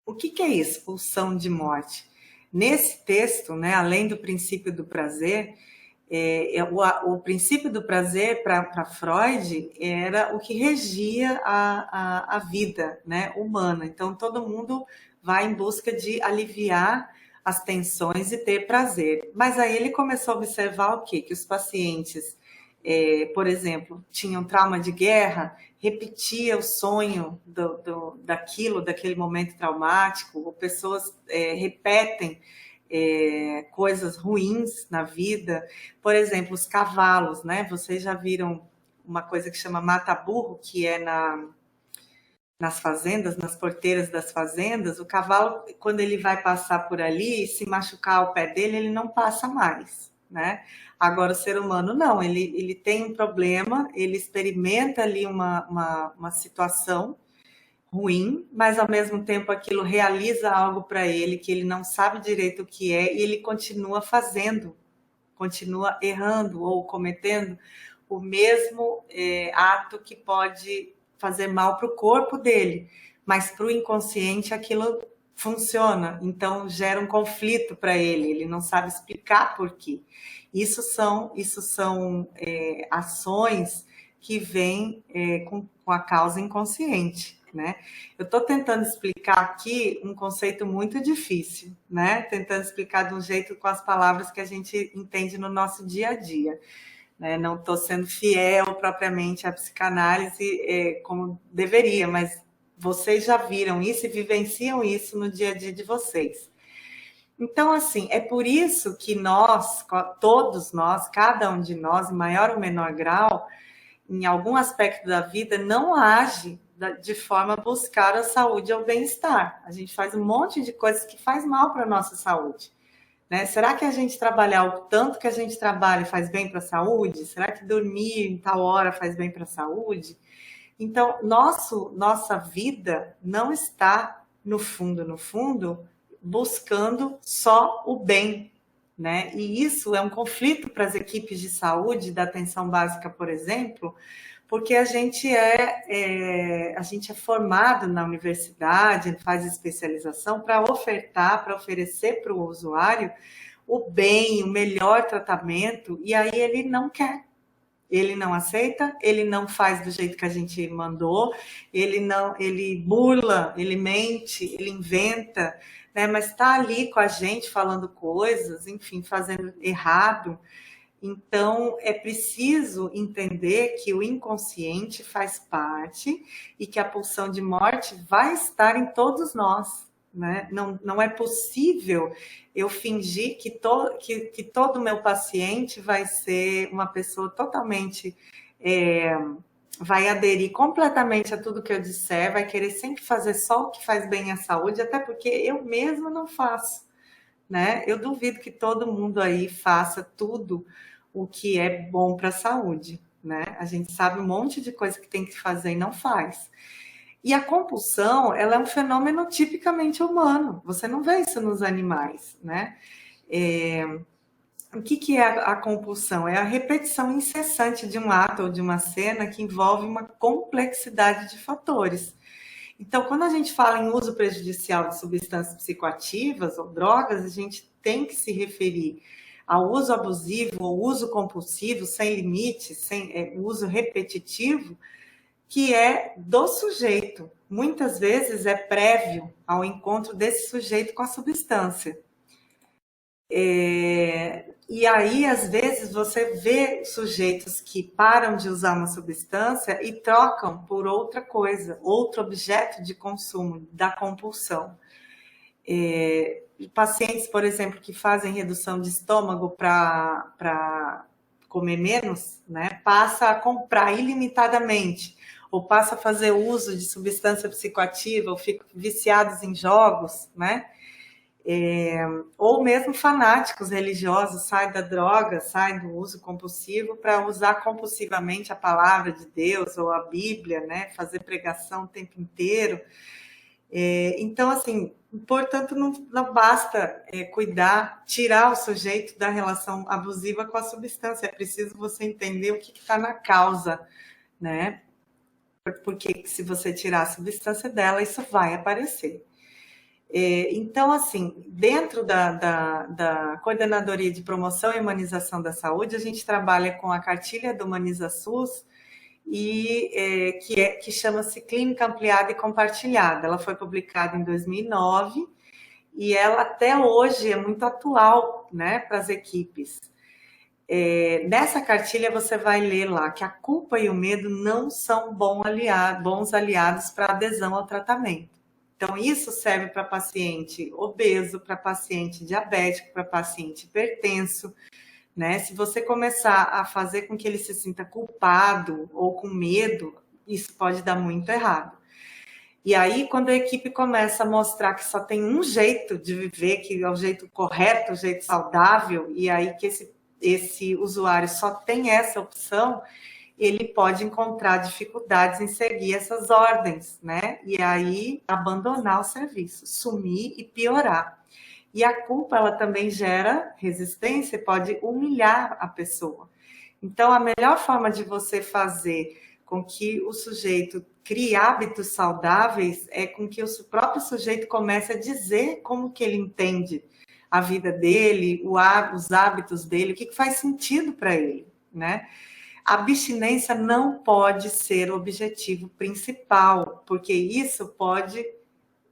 O que é isso, pulsão de morte? Nesse texto, né, além do princípio do prazer, o princípio do prazer para Freud era o que regia a vida, né, humana. Então, todo mundo vai em busca de aliviar as tensões e ter prazer. Mas aí ele começou a observar o quê? Que os pacientes, por exemplo, tinham trauma de guerra, repetia o sonho daquele momento traumático, ou pessoas repetem coisas ruins na vida. Por exemplo, os cavalos, né? Vocês já viram uma coisa que chama mata-burro, que é nas fazendas, nas porteiras das fazendas. O cavalo, quando ele vai passar por ali, se machucar o pé dele, ele não passa mais, né? Agora, o ser humano não, ele tem um problema, ele experimenta ali uma situação ruim, mas ao mesmo tempo aquilo realiza algo para ele que ele não sabe direito o que é, e ele continua fazendo, continua errando ou cometendo o mesmo ato que pode fazer mal para o corpo dele, mas para o inconsciente aquilo funciona, então gera um conflito para ele não sabe explicar por quê. Isso são ações que vêm com a causa inconsciente, né? Eu estou tentando explicar aqui um conceito muito difícil, né? Tentando explicar de um jeito com as palavras que a gente entende no nosso dia a dia. Né? Não estou sendo fiel propriamente à psicanálise como deveria, mas vocês já viram isso e vivenciam isso no dia a dia de vocês. Então, assim, é por isso que nós, todos nós, cada um de nós, em maior ou menor grau, em algum aspecto da vida, não age de forma a buscar a saúde ou o bem-estar. A gente faz um monte de coisas que faz mal para a nossa saúde. Né? Será que a gente trabalhar o tanto que a gente trabalha faz bem para a saúde? Será que dormir em tal hora faz bem para a saúde? Então, nossa vida não está, no fundo, buscando só o bem, né? E isso é um conflito para as equipes de saúde, da atenção básica, por exemplo, porque a gente é formado na universidade, faz especialização para ofertar, para oferecer para o usuário o bem, o melhor tratamento, e aí ele não quer. Ele não aceita, ele não faz do jeito que a gente mandou, ele burla, ele mente, ele inventa, né? Mas está ali com a gente falando coisas, enfim, fazendo errado. Então, é preciso entender que o inconsciente faz parte e que a pulsão de morte vai estar em todos nós, né? Não é possível eu fingir que todo meu paciente vai ser uma pessoa totalmente... vai aderir completamente a tudo que eu disser, vai querer sempre fazer só o que faz bem à saúde, até porque eu mesma não faço, né? Eu duvido que todo mundo aí faça tudo o que é bom para a saúde, né? A gente sabe um monte de coisa que tem que fazer e não faz. E a compulsão, ela é um fenômeno tipicamente humano. Você não vê isso nos animais, né? O que é a compulsão? É a repetição incessante de um ato ou de uma cena que envolve uma complexidade de fatores. Então, quando a gente fala em uso prejudicial de substâncias psicoativas ou drogas, a gente tem que se referir ao uso abusivo ou uso compulsivo, sem limite, sem uso repetitivo, que é do sujeito. Muitas vezes é prévio ao encontro desse sujeito com a substância. E aí, às vezes, você vê sujeitos que param de usar uma substância e trocam por outra coisa, outro objeto de consumo, da compulsão. Pacientes, por exemplo, que fazem redução de estômago para comer menos, né, passa a comprar ilimitadamente, ou passa a fazer uso de substância psicoativa, ou ficam viciados em jogos, né? Ou mesmo fanáticos religiosos saem da droga, saem do uso compulsivo para usar compulsivamente a palavra de Deus ou a Bíblia, né? Fazer pregação o tempo inteiro. Então, assim, portanto, não basta cuidar, tirar o sujeito da relação abusiva com a substância. É preciso você entender o que está na causa, né? Porque se você tirar a substância dela, isso vai aparecer. Então, assim, dentro da Coordenadoria de Promoção e Humanização da Saúde, a gente trabalha com a cartilha do Humaniza SUS, que chama-se Clínica Ampliada e Compartilhada. Ela foi publicada em 2009 e ela até hoje é muito atual, né, para as equipes. Nessa cartilha você vai ler lá que a culpa e o medo não são bons aliados para adesão ao tratamento. Então, isso serve para paciente obeso, para paciente diabético, para paciente hipertenso, né? Se você começar a fazer com que ele se sinta culpado ou com medo, isso pode dar muito errado. E aí, quando a equipe começa a mostrar que só tem um jeito de viver, que é o jeito correto, o jeito saudável, e aí que esse usuário só tem essa opção, ele pode encontrar dificuldades em seguir essas ordens, né? E aí abandonar o serviço, sumir e piorar. E a culpa, ela também gera resistência, pode humilhar a pessoa. Então, a melhor forma de você fazer com que o sujeito crie hábitos saudáveis é com que o próprio sujeito comece a dizer como que ele entende a vida dele, os hábitos dele, o que faz sentido para ele, né? A abstinência não pode ser o objetivo principal, porque isso pode...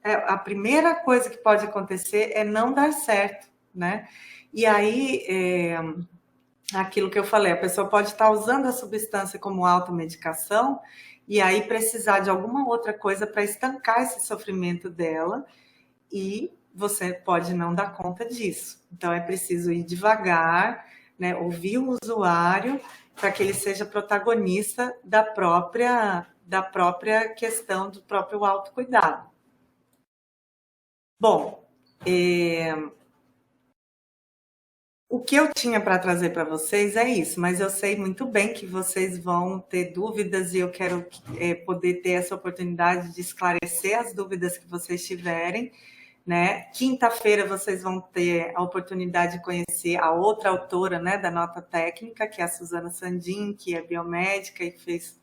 a primeira coisa que pode acontecer é não dar certo, né? E aí, aquilo que eu falei, a pessoa pode estar usando a substância como automedicação e aí precisar de alguma outra coisa para estancar esse sofrimento dela e você pode não dar conta disso. Então, é preciso ir devagar, né, ouvir o usuário para que ele seja protagonista da própria questão do próprio autocuidado. Bom, o que eu tinha para trazer para vocês é isso, mas eu sei muito bem que vocês vão ter dúvidas e eu quero poder ter essa oportunidade de esclarecer as dúvidas que vocês tiverem, né? Quinta-feira vocês vão ter a oportunidade de conhecer a outra autora, né, da nota técnica, que é a Suzana Sandin, que é biomédica e fez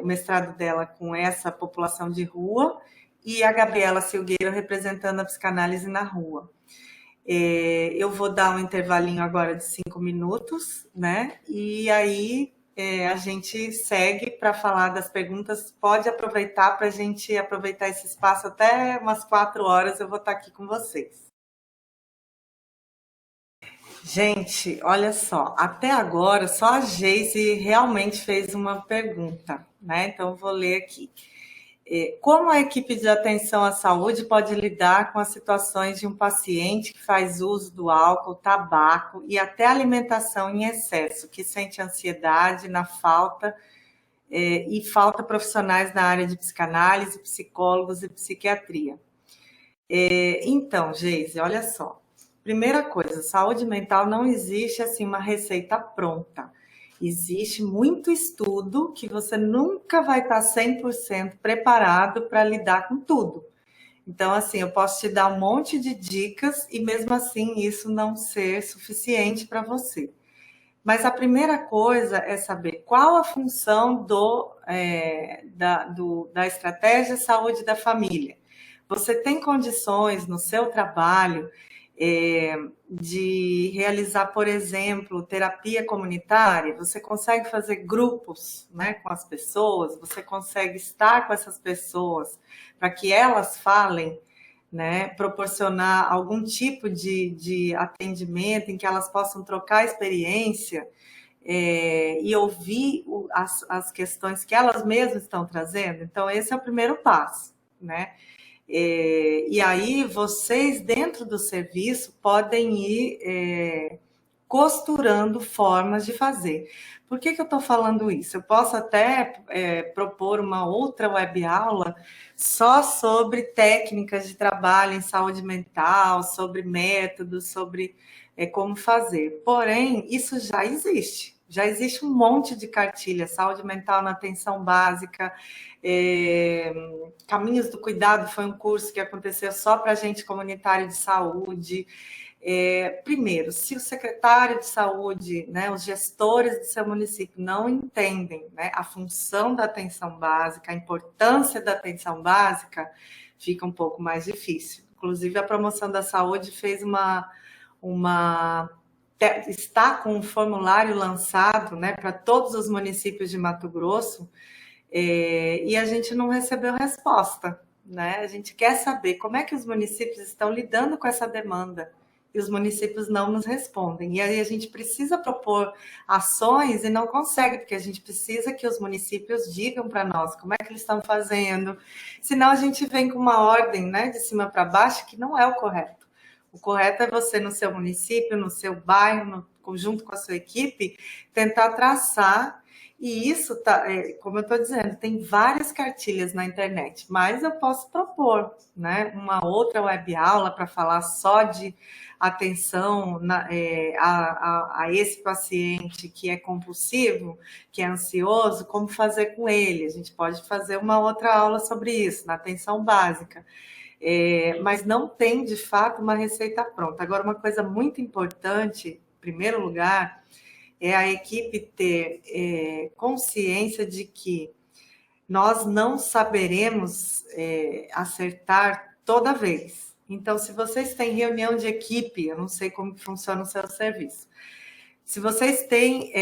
o mestrado dela com essa população de rua, e a Gabriela Silgueiro representando a psicanálise na rua. Eu vou dar um intervalinho agora de 5 minutos, né? E aí a gente segue para falar das perguntas. Pode aproveitar para a gente aproveitar esse espaço até umas 4 horas. Eu vou estar aqui com vocês. Gente, olha só, até agora só a Geise realmente fez uma pergunta, né? Então eu vou ler aqui. Como a equipe de atenção à saúde pode lidar com as situações de um paciente que faz uso do álcool, tabaco e até alimentação em excesso, que sente ansiedade na falta e falta profissionais na área de psicanálise, psicólogos e psiquiatria? Então, Geise, olha só. Primeira coisa, saúde mental não existe assim uma receita pronta. Existe muito estudo que você nunca vai estar 100% preparado para lidar com tudo. Então, assim, eu posso te dar um monte de dicas e mesmo assim isso não ser suficiente para você. Mas a primeira coisa é saber qual a função da estratégia saúde da família. Você tem condições no seu trabalho de realizar, por exemplo, terapia comunitária? Você consegue fazer grupos, né, com as pessoas? Você consegue estar com essas pessoas para que elas falem, né, proporcionar algum tipo de atendimento em que elas possam trocar experiência e ouvir as questões que elas mesmas estão trazendo? Então, esse é o primeiro passo, né? E aí vocês dentro do serviço podem ir costurando formas de fazer. Por que eu estou falando isso? Eu posso até propor uma outra web aula só sobre técnicas de trabalho em saúde mental, sobre métodos, sobre como fazer. Porém, isso já existe. Já existe um monte de cartilha, saúde mental na atenção básica, Caminhos do Cuidado foi um curso que aconteceu só para gente comunitário de saúde. Primeiro, se o secretário de saúde, né, os gestores do seu município não entendem, né, a função da atenção básica, a importância da atenção básica, fica um pouco mais difícil. Inclusive, a Promoção da Saúde fez está com um formulário lançado, né, para todos os municípios de Mato Grosso, e a gente não recebeu resposta, né? A gente quer saber como é que os municípios estão lidando com essa demanda e os municípios não nos respondem. E aí a gente precisa propor ações e não consegue, porque a gente precisa que os municípios digam para nós como é que eles estão fazendo, senão a gente vem com uma ordem, né, de cima para baixo, que não é o correto. O correto é você, no seu município, no seu bairro, no conjunto com a sua equipe, tentar traçar. E isso, como eu estou dizendo, tem várias cartilhas na internet, mas eu posso propor, né, uma outra web aula para falar só de atenção a esse paciente que é compulsivo, que é ansioso, como fazer com ele. A gente pode fazer uma outra aula sobre isso, na atenção básica. Mas não tem, de fato, uma receita pronta. Agora, uma coisa muito importante, em primeiro lugar, é a equipe ter consciência de que nós não saberemos acertar toda vez. Então, se vocês têm reunião de equipe, eu não sei como funciona o seu serviço, se vocês têm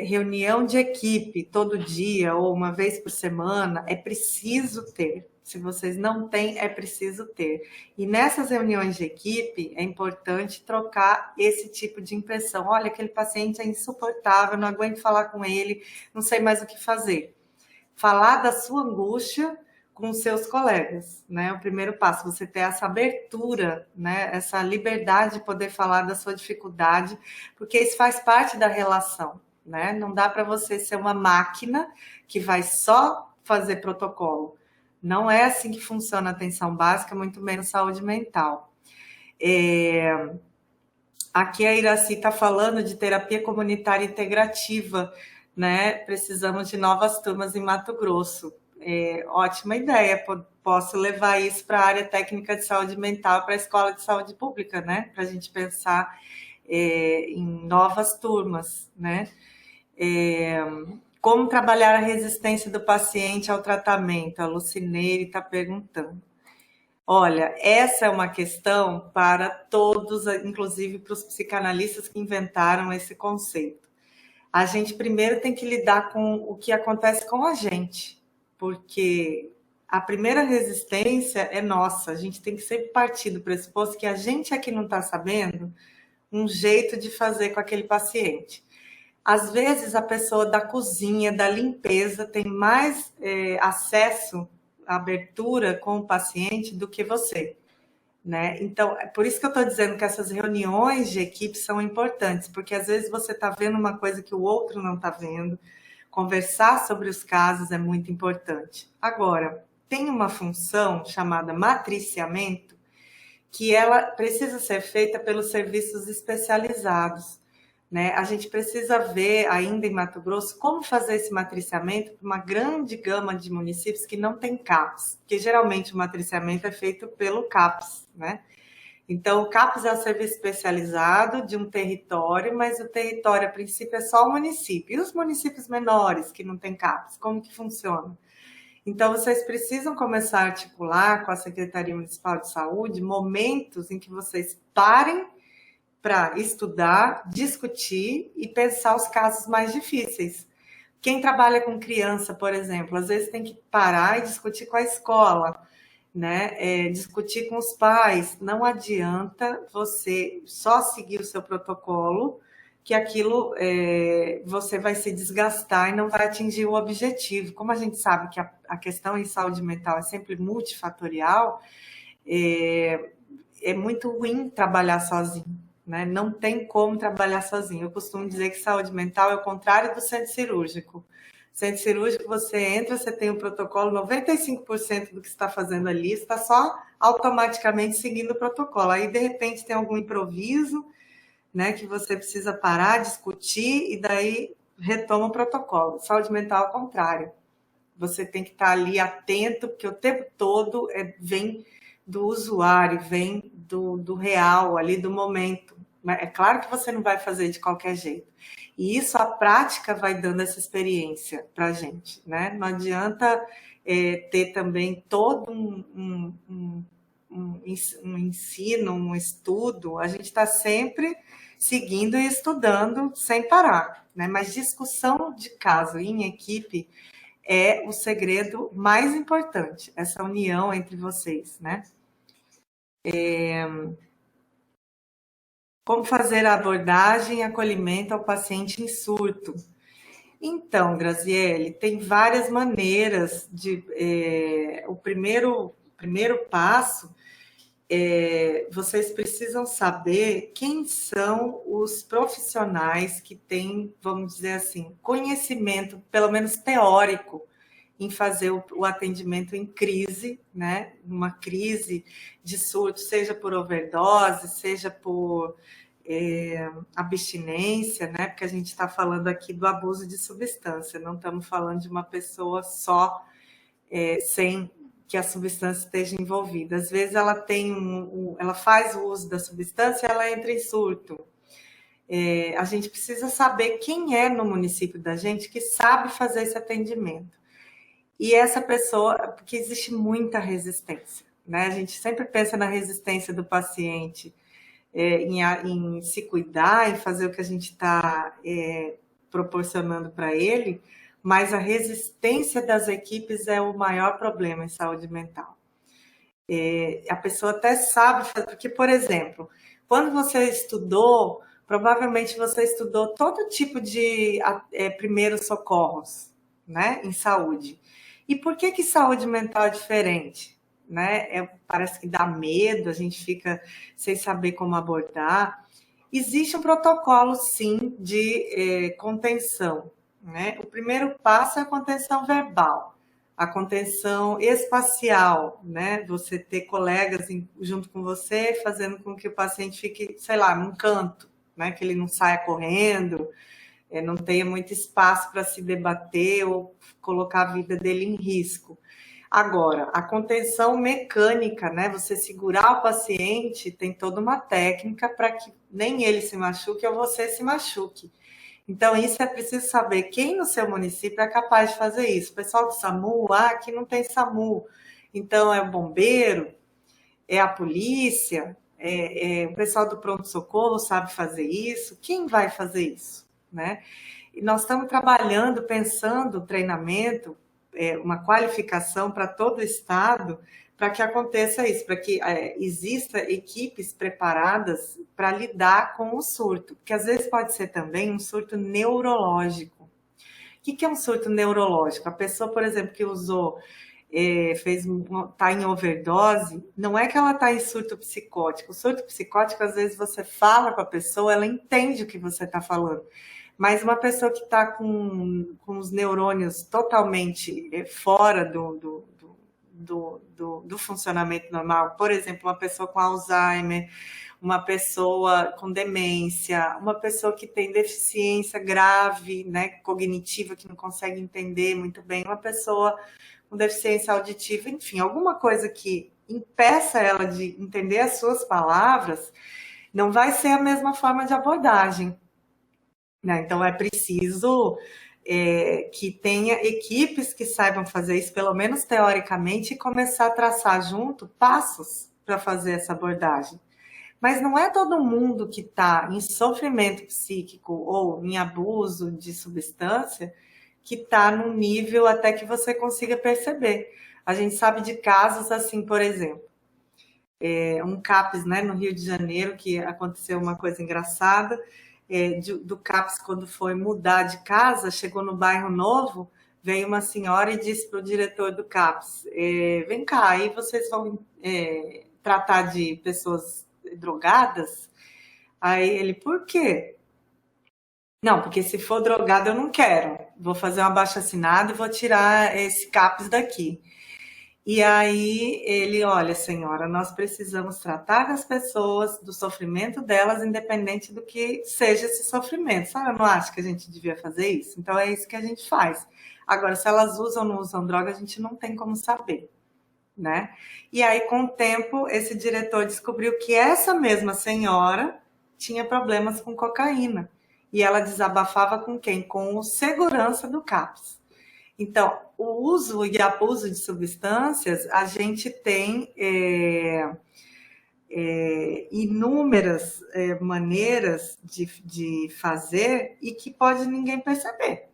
reunião de equipe todo dia ou uma vez por semana, é preciso ter. Se vocês não têm, é preciso ter. E nessas reuniões de equipe, é importante trocar esse tipo de impressão. Olha, aquele paciente é insuportável, não aguento falar com ele, não sei mais o que fazer. Falar da sua angústia com seus colegas, né? O primeiro passo, você ter essa abertura, né? Essa liberdade de poder falar da sua dificuldade, porque isso faz parte da relação, né? Não dá para você ser uma máquina que vai só fazer protocolo. Não é assim que funciona a atenção básica, muito menos saúde mental. Aqui a Iraci está falando de terapia comunitária integrativa, né? Precisamos de novas turmas em Mato Grosso. Ótima ideia, posso levar isso para a área técnica de saúde mental, para a escola de saúde pública, né? Para a gente pensar em novas turmas, né? Como trabalhar a resistência do paciente ao tratamento? A Lucineire está perguntando. Olha, essa é uma questão para todos, inclusive para os psicanalistas que inventaram esse conceito. A gente primeiro tem que lidar com o que acontece com a gente, porque a primeira resistência é nossa. A gente tem que sempre partir do pressuposto que a gente é que não está sabendo um jeito de fazer com aquele paciente. Às vezes, a pessoa da cozinha, da limpeza, tem mais acesso à abertura com o paciente do que você, né? Então, é por isso que eu estou dizendo que essas reuniões de equipe são importantes, porque às vezes você está vendo uma coisa que o outro não está vendo. Conversar sobre os casos é muito importante. Agora, tem uma função chamada matriciamento, que ela precisa ser feita pelos serviços especializados, né? A gente precisa ver ainda em Mato Grosso como fazer esse matriciamento para uma grande gama de municípios que não tem CAPS, porque geralmente o matriciamento é feito pelo CAPS, né? Então, o CAPS é o serviço especializado de um território, mas o território, a princípio, é só o município. E os municípios menores que não têm CAPS, como que funciona? Então, vocês precisam começar a articular com a Secretaria Municipal de Saúde momentos em que vocês parem para estudar, discutir e pensar os casos mais difíceis. Quem trabalha com criança, por exemplo, às vezes tem que parar e discutir com a escola, né? Discutir com os pais. Não adianta você só seguir o seu protocolo, que aquilo você vai se desgastar e não vai atingir o objetivo. Como a gente sabe que a questão em saúde mental é sempre multifatorial, é muito ruim trabalhar sozinho, né? Não tem como trabalhar sozinho. Eu costumo dizer que saúde mental é o contrário do centro cirúrgico. Centro cirúrgico, você entra, você tem um protocolo, 95% do que você está fazendo ali está só automaticamente seguindo o protocolo. Aí, de repente, tem algum improviso, né, que você precisa parar, discutir e daí retoma o protocolo. Saúde mental, ao contrário. Você tem que estar ali atento, porque o tempo todo vem do usuário, vem do real, ali do momento. É claro que você não vai fazer de qualquer jeito. E isso, a prática vai dando essa experiência para a gente, né? Não adianta ter também todo um ensino, um estudo. A gente está sempre seguindo e estudando sem parar, né? Mas discussão de caso em equipe é o segredo mais importante, essa união entre vocês, né? Como fazer a abordagem e acolhimento ao paciente em surto? Então, Graziele, tem várias maneiras de... o primeiro passo vocês precisam saber quem são os profissionais que têm, vamos dizer assim, conhecimento, pelo menos teórico, em fazer o atendimento em crise, né? Uma crise de surto, seja por overdose, seja por abstinência, né? Porque a gente está falando aqui do abuso de substância, não estamos falando de uma pessoa só sem que a substância esteja envolvida. Às vezes ela ela faz o uso da substância, ela entra em surto. A gente precisa saber quem é no município da gente que sabe fazer esse atendimento. E essa pessoa, porque existe muita resistência, né? A gente sempre pensa na resistência do paciente em se cuidar, em fazer o que a gente está proporcionando para ele, mas a resistência das equipes é o maior problema em saúde mental. A pessoa até sabe fazer, porque, por exemplo, quando você estudou, provavelmente você estudou todo tipo de primeiros socorros, né, em saúde. E por que saúde mental é diferente? Né? Parece que dá medo, a gente fica sem saber como abordar. Existe um protocolo, sim, de contenção. Né? O primeiro passo é a contenção verbal, a contenção espacial, né? Você ter colegas junto com você, fazendo com que o paciente fique, sei lá, num canto, né? Que ele não saia correndo, não tenha muito espaço para se debater ou colocar a vida dele em risco. Agora, a contenção mecânica, né? Você segurar o paciente, tem toda uma técnica para que nem ele se machuque ou você se machuque. Então, isso é preciso saber quem no seu município é capaz de fazer isso. O pessoal do SAMU, aqui não tem SAMU. Então, é o bombeiro, é a polícia, o pessoal do pronto-socorro sabe fazer isso. Quem vai fazer isso, né? E nós estamos trabalhando, pensando treinamento, uma qualificação para todo o estado, para que aconteça isso, para que exista equipes preparadas para lidar com o surto, que às vezes pode ser também um surto neurológico. O que é um surto neurológico? A pessoa, por exemplo, que usou, está em overdose, não é que ela está em surto psicótico. O surto psicótico, às vezes, você fala com a pessoa, ela entende o que você está falando. Mas uma pessoa que está com os neurônios totalmente fora do funcionamento normal, por exemplo, uma pessoa com Alzheimer, uma pessoa com demência, uma pessoa que tem deficiência grave, né, cognitiva, que não consegue entender muito bem, uma pessoa com deficiência auditiva, enfim, alguma coisa que impeça ela de entender as suas palavras, não vai ser a mesma forma de abordagem. Né? Então, é preciso que tenha equipes que saibam fazer isso, pelo menos teoricamente, e começar a traçar junto passos para fazer essa abordagem. Mas não é todo mundo que está em sofrimento psíquico ou em abuso de substância que está num nível até que você consiga perceber. A gente sabe de casos assim, por exemplo, um CAPS, né, no Rio de Janeiro, que aconteceu uma coisa engraçada, do CAPS, quando foi mudar de casa, chegou no bairro novo, veio uma senhora e disse para o diretor do CAPS, vem cá, aí vocês vão tratar de pessoas drogadas? Aí ele, por quê? Não, porque se for drogado eu não quero, vou fazer um abaixo-assinado e vou tirar esse CAPS daqui. E aí ele, olha, senhora, nós precisamos tratar as pessoas, do sofrimento delas, independente do que seja esse sofrimento. Sabe, eu não acho que a gente devia fazer isso. Então é isso que a gente faz. Agora, se elas usam ou não usam droga, a gente não tem como saber, né? E aí, com o tempo, esse diretor descobriu que essa mesma senhora tinha problemas com cocaína. E ela desabafava com quem? Com o segurança do CAPS. Então, o uso e abuso de substâncias, a gente tem inúmeras maneiras de fazer e que pode ninguém perceber.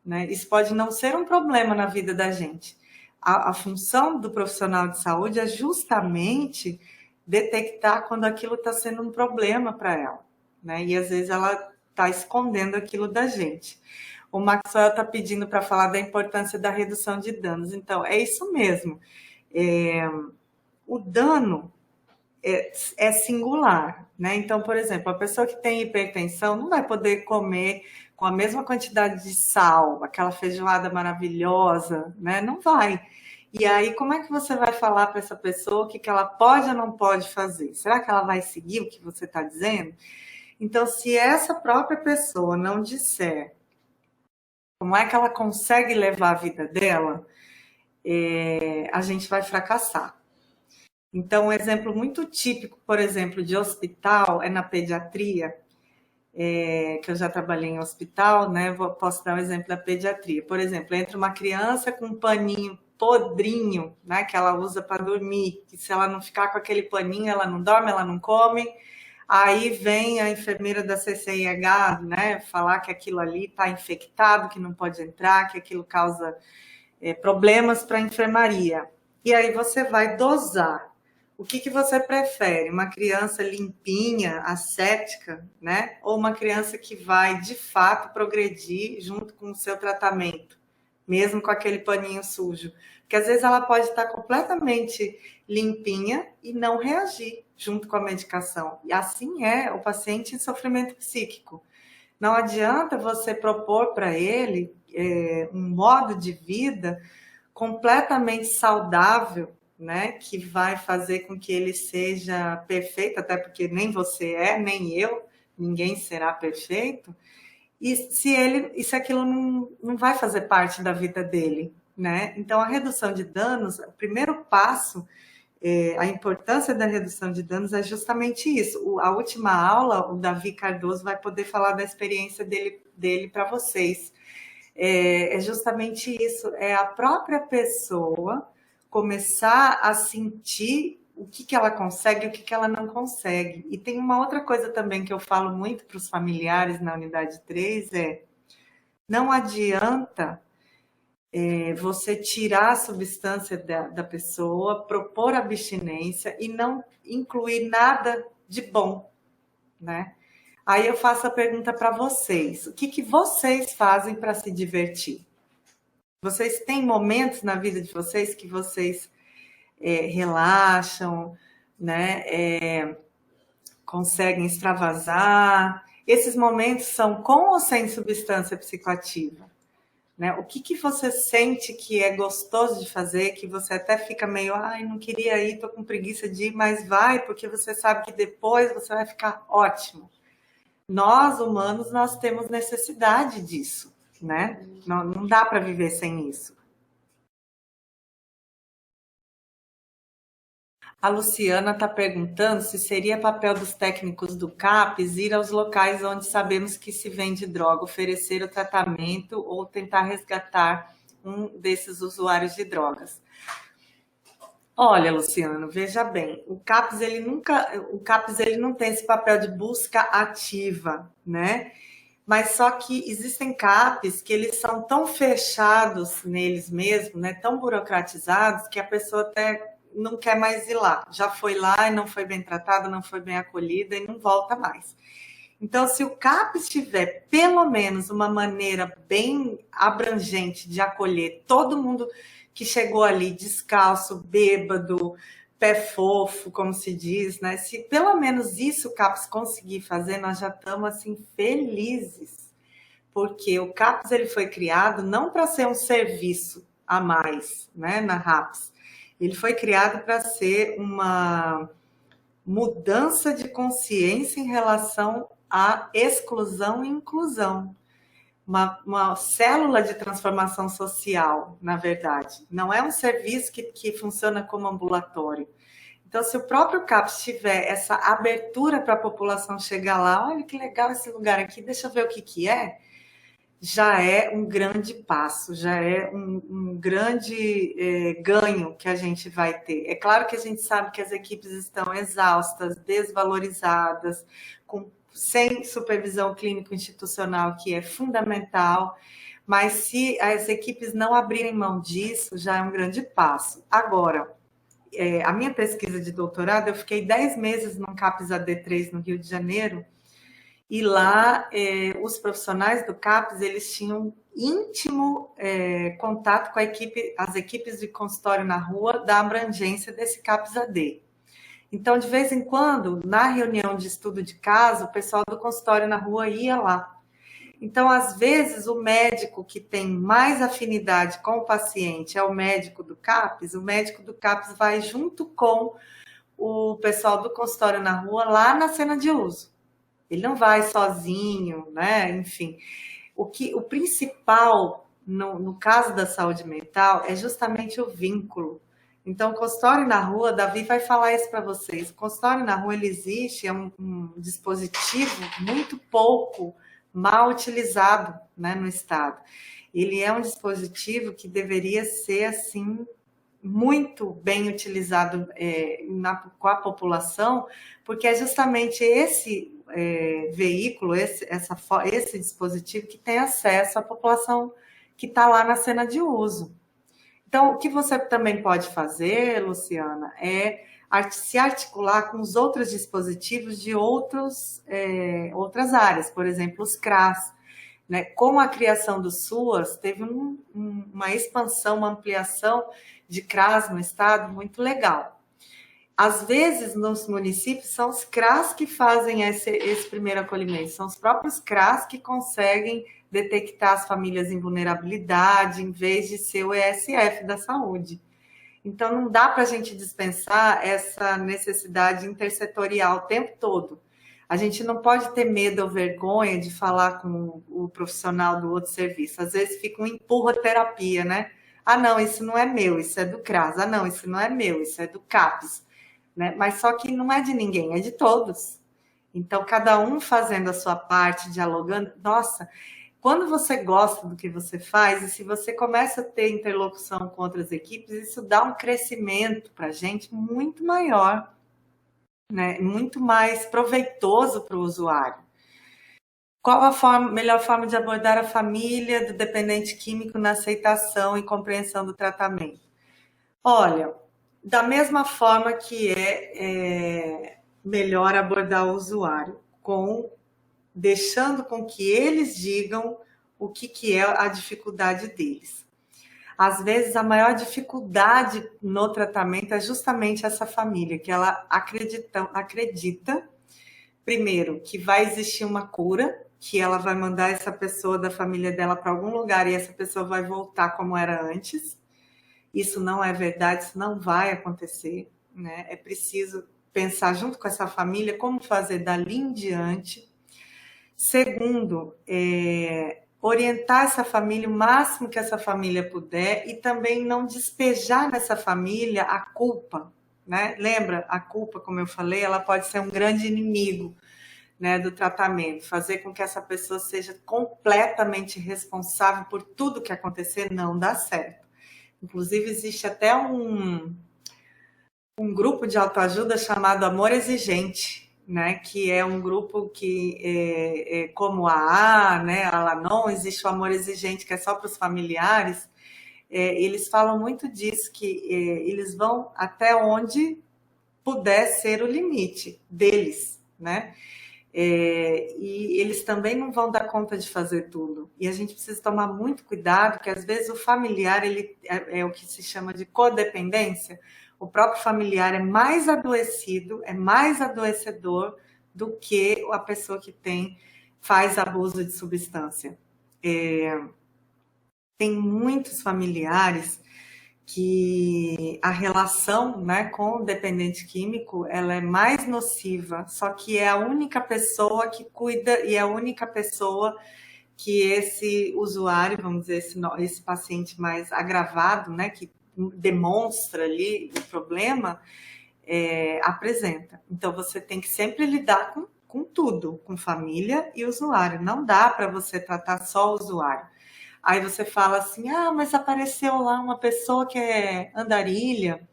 Né? Isso pode não ser um problema na vida da gente. A função do profissional de saúde é justamente detectar quando aquilo está sendo um problema para ela. Né? E às vezes ela está escondendo aquilo da gente. O Maxwell está pedindo para falar da importância da redução de danos. Então, é isso mesmo. O dano é singular, né? Então, por exemplo, a pessoa que tem hipertensão não vai poder comer com a mesma quantidade de sal, aquela feijoada maravilhosa, né? Não vai. E aí, como é que você vai falar para essa pessoa o que ela pode ou não pode fazer? Será que ela vai seguir o que você está dizendo? Então, se essa própria pessoa não disser como é que ela consegue levar a vida dela, a gente vai fracassar. Então, um exemplo muito típico, por exemplo, de hospital é na pediatria, que eu já trabalhei em hospital, né? Posso dar um exemplo da pediatria. Por exemplo, entra uma criança com um paninho podrinho, né? Que ela usa para dormir, que se ela não ficar com aquele paninho, ela não dorme, ela não come. Aí vem a enfermeira da CCIH, né, falar que aquilo ali está infectado, que não pode entrar, que aquilo causa problemas para a enfermaria. E aí você vai dosar. O que você prefere? Uma criança limpinha, ascética, né? Ou uma criança que vai, de fato, progredir junto com o seu tratamento, mesmo com aquele paninho sujo. Porque às vezes ela pode estar completamente limpinha e não reagir junto com a medicação. E assim é o paciente em sofrimento psíquico. Não adianta você propor para ele um modo de vida completamente saudável, né, que vai fazer com que ele seja perfeito, até porque nem você é, nem eu, ninguém será perfeito, e se aquilo não vai fazer parte da vida dele, né? Então, a redução de danos, o primeiro passo, a importância da redução de danos é justamente isso. A última aula, o Davi Cardoso vai poder falar da experiência dele para vocês. É justamente isso, é a própria pessoa começar a sentir o que ela consegue e o que ela não consegue. E tem uma outra coisa também que eu falo muito para os familiares na unidade 3, não adianta você tirar a substância da pessoa, propor abstinência e não incluir nada de bom, né? Aí eu faço a pergunta para vocês, o que vocês fazem para se divertir? Vocês têm momentos na vida de vocês que vocês relaxam, né? Conseguem extravasar? Esses momentos são com ou sem substância psicoativa? Né? O que você sente que é gostoso de fazer, que você até fica meio, ai, não queria ir, tô com preguiça de ir, mas vai, porque você sabe que depois você vai ficar ótimo. Nós, humanos, nós temos necessidade disso, né? Não dá para viver sem isso. A Luciana está perguntando se seria papel dos técnicos do CAPS ir aos locais onde sabemos que se vende droga, oferecer o tratamento ou tentar resgatar um desses usuários de drogas. Olha, Luciano, veja bem, o CAPS ele não tem esse papel de busca ativa, né? Mas só que existem CAPs que eles são tão fechados neles mesmos, né? Tão burocratizados que a pessoa até não quer mais ir lá. Já foi lá e não foi bem tratada, não foi bem acolhida e não volta mais. Então, se o CAPS tiver pelo menos uma maneira bem abrangente de acolher todo mundo que chegou ali descalço, bêbado, pé fofo, como se diz, né? Se pelo menos isso o CAPS conseguir fazer, nós já estamos assim felizes, porque o CAPS ele foi criado não para ser um serviço a mais, né, na RAPS. Ele foi criado para ser uma mudança de consciência em relação à exclusão e inclusão. Uma célula de transformação social, na verdade. Não é um serviço que funciona como ambulatório. Então, se o próprio CAPS tiver essa abertura para a população chegar lá, olha que legal esse lugar aqui, deixa eu ver o que é, já é um grande passo, já é um grande ganho que a gente vai ter. É claro que a gente sabe que as equipes estão exaustas, desvalorizadas, sem supervisão clínico-institucional, que é fundamental, mas se as equipes não abrirem mão disso, já é um grande passo. Agora, a minha pesquisa de doutorado, eu fiquei 10 meses no CAPS AD3 no Rio de Janeiro, e lá os profissionais do CAPS, eles tinham íntimo contato com as equipes de consultório na rua da abrangência desse CAPS AD. Então, de vez em quando, na reunião de estudo de caso, o pessoal do consultório na rua ia lá. Então, às vezes, o médico que tem mais afinidade com o paciente é o médico do CAPS vai junto com o pessoal do consultório na rua lá na cena de uso. Ele não vai sozinho, né? Enfim, o principal no caso da saúde mental é justamente o vínculo. Então, o consultório na rua, Davi vai falar isso para vocês. O consultório na rua, ele existe, é um dispositivo muito pouco mal utilizado, né, no Estado. Ele é um dispositivo que deveria ser, assim, muito bem utilizado com a população, porque é justamente esse veículo, esse dispositivo que tem acesso à população que está lá na cena de uso. Então, o que você também pode fazer, Luciana, é se articular com os outros dispositivos de outras áreas, por exemplo, os CRAS. né? Com a criação do SUAS, teve uma expansão, uma ampliação de CRAS no estado muito legal. Às vezes, nos municípios, são os CRAS que fazem esse primeiro acolhimento, são os próprios CRAS que conseguem detectar as famílias em vulnerabilidade, em vez de ser o ESF da saúde. Então, não dá para a gente dispensar essa necessidade intersetorial o tempo todo. A gente não pode ter medo ou vergonha de falar com o profissional do outro serviço. Às vezes fica um empurra-terapia, né? Ah, não, isso não é meu, isso é do CRAS. Ah, não, isso não é meu, isso é do CAPES. Né? Mas só que não é de ninguém, é de todos. Então, cada um fazendo a sua parte, dialogando. Nossa, quando você gosta do que você faz, e se você começa a ter interlocução com outras equipes, isso dá um crescimento para a gente muito maior, né? Muito mais proveitoso para o usuário. Qual a melhor forma de abordar a família do dependente químico na aceitação e compreensão do tratamento? Olha, da mesma forma que é melhor abordar o usuário, deixando com que eles digam o que é a dificuldade deles. Às vezes, a maior dificuldade no tratamento é justamente essa família, que ela acredita, primeiro, que vai existir uma cura, que ela vai mandar essa pessoa da família dela para algum lugar e essa pessoa vai voltar como era antes. Isso não é verdade, isso não vai acontecer, né? É preciso pensar junto com essa família como fazer dali em diante. Segundo, orientar essa família o máximo que essa família puder e também não despejar nessa família a culpa, né? Lembra, a culpa, como eu falei, ela pode ser um grande inimigo, né, do tratamento, fazer com que essa pessoa seja completamente responsável por tudo que acontecer, não dá certo. Inclusive, existe até um grupo de autoajuda chamado Amor Exigente, né? Que é um grupo que, como a né, a Alanon, existe o Amor Exigente, que é só para os familiares. Eles falam muito disso, que eles vão até onde puder ser o limite deles, né? E eles também não vão dar conta de fazer tudo. E a gente precisa tomar muito cuidado, porque às vezes o familiar ele é o que se chama de codependência. O próprio familiar é mais adoecido, é mais adoecedor do que a pessoa que faz abuso de substância. Tem muitos familiares que a relação, né, com o dependente químico ela é mais nociva, só que é a única pessoa que cuida e é a única pessoa que esse usuário, vamos dizer, esse paciente mais agravado, né, que demonstra ali o problema, apresenta. Então, você tem que sempre lidar com tudo, com família e usuário. Não dá para você tratar só o usuário. Aí você fala assim, mas apareceu lá uma pessoa que é andarilha,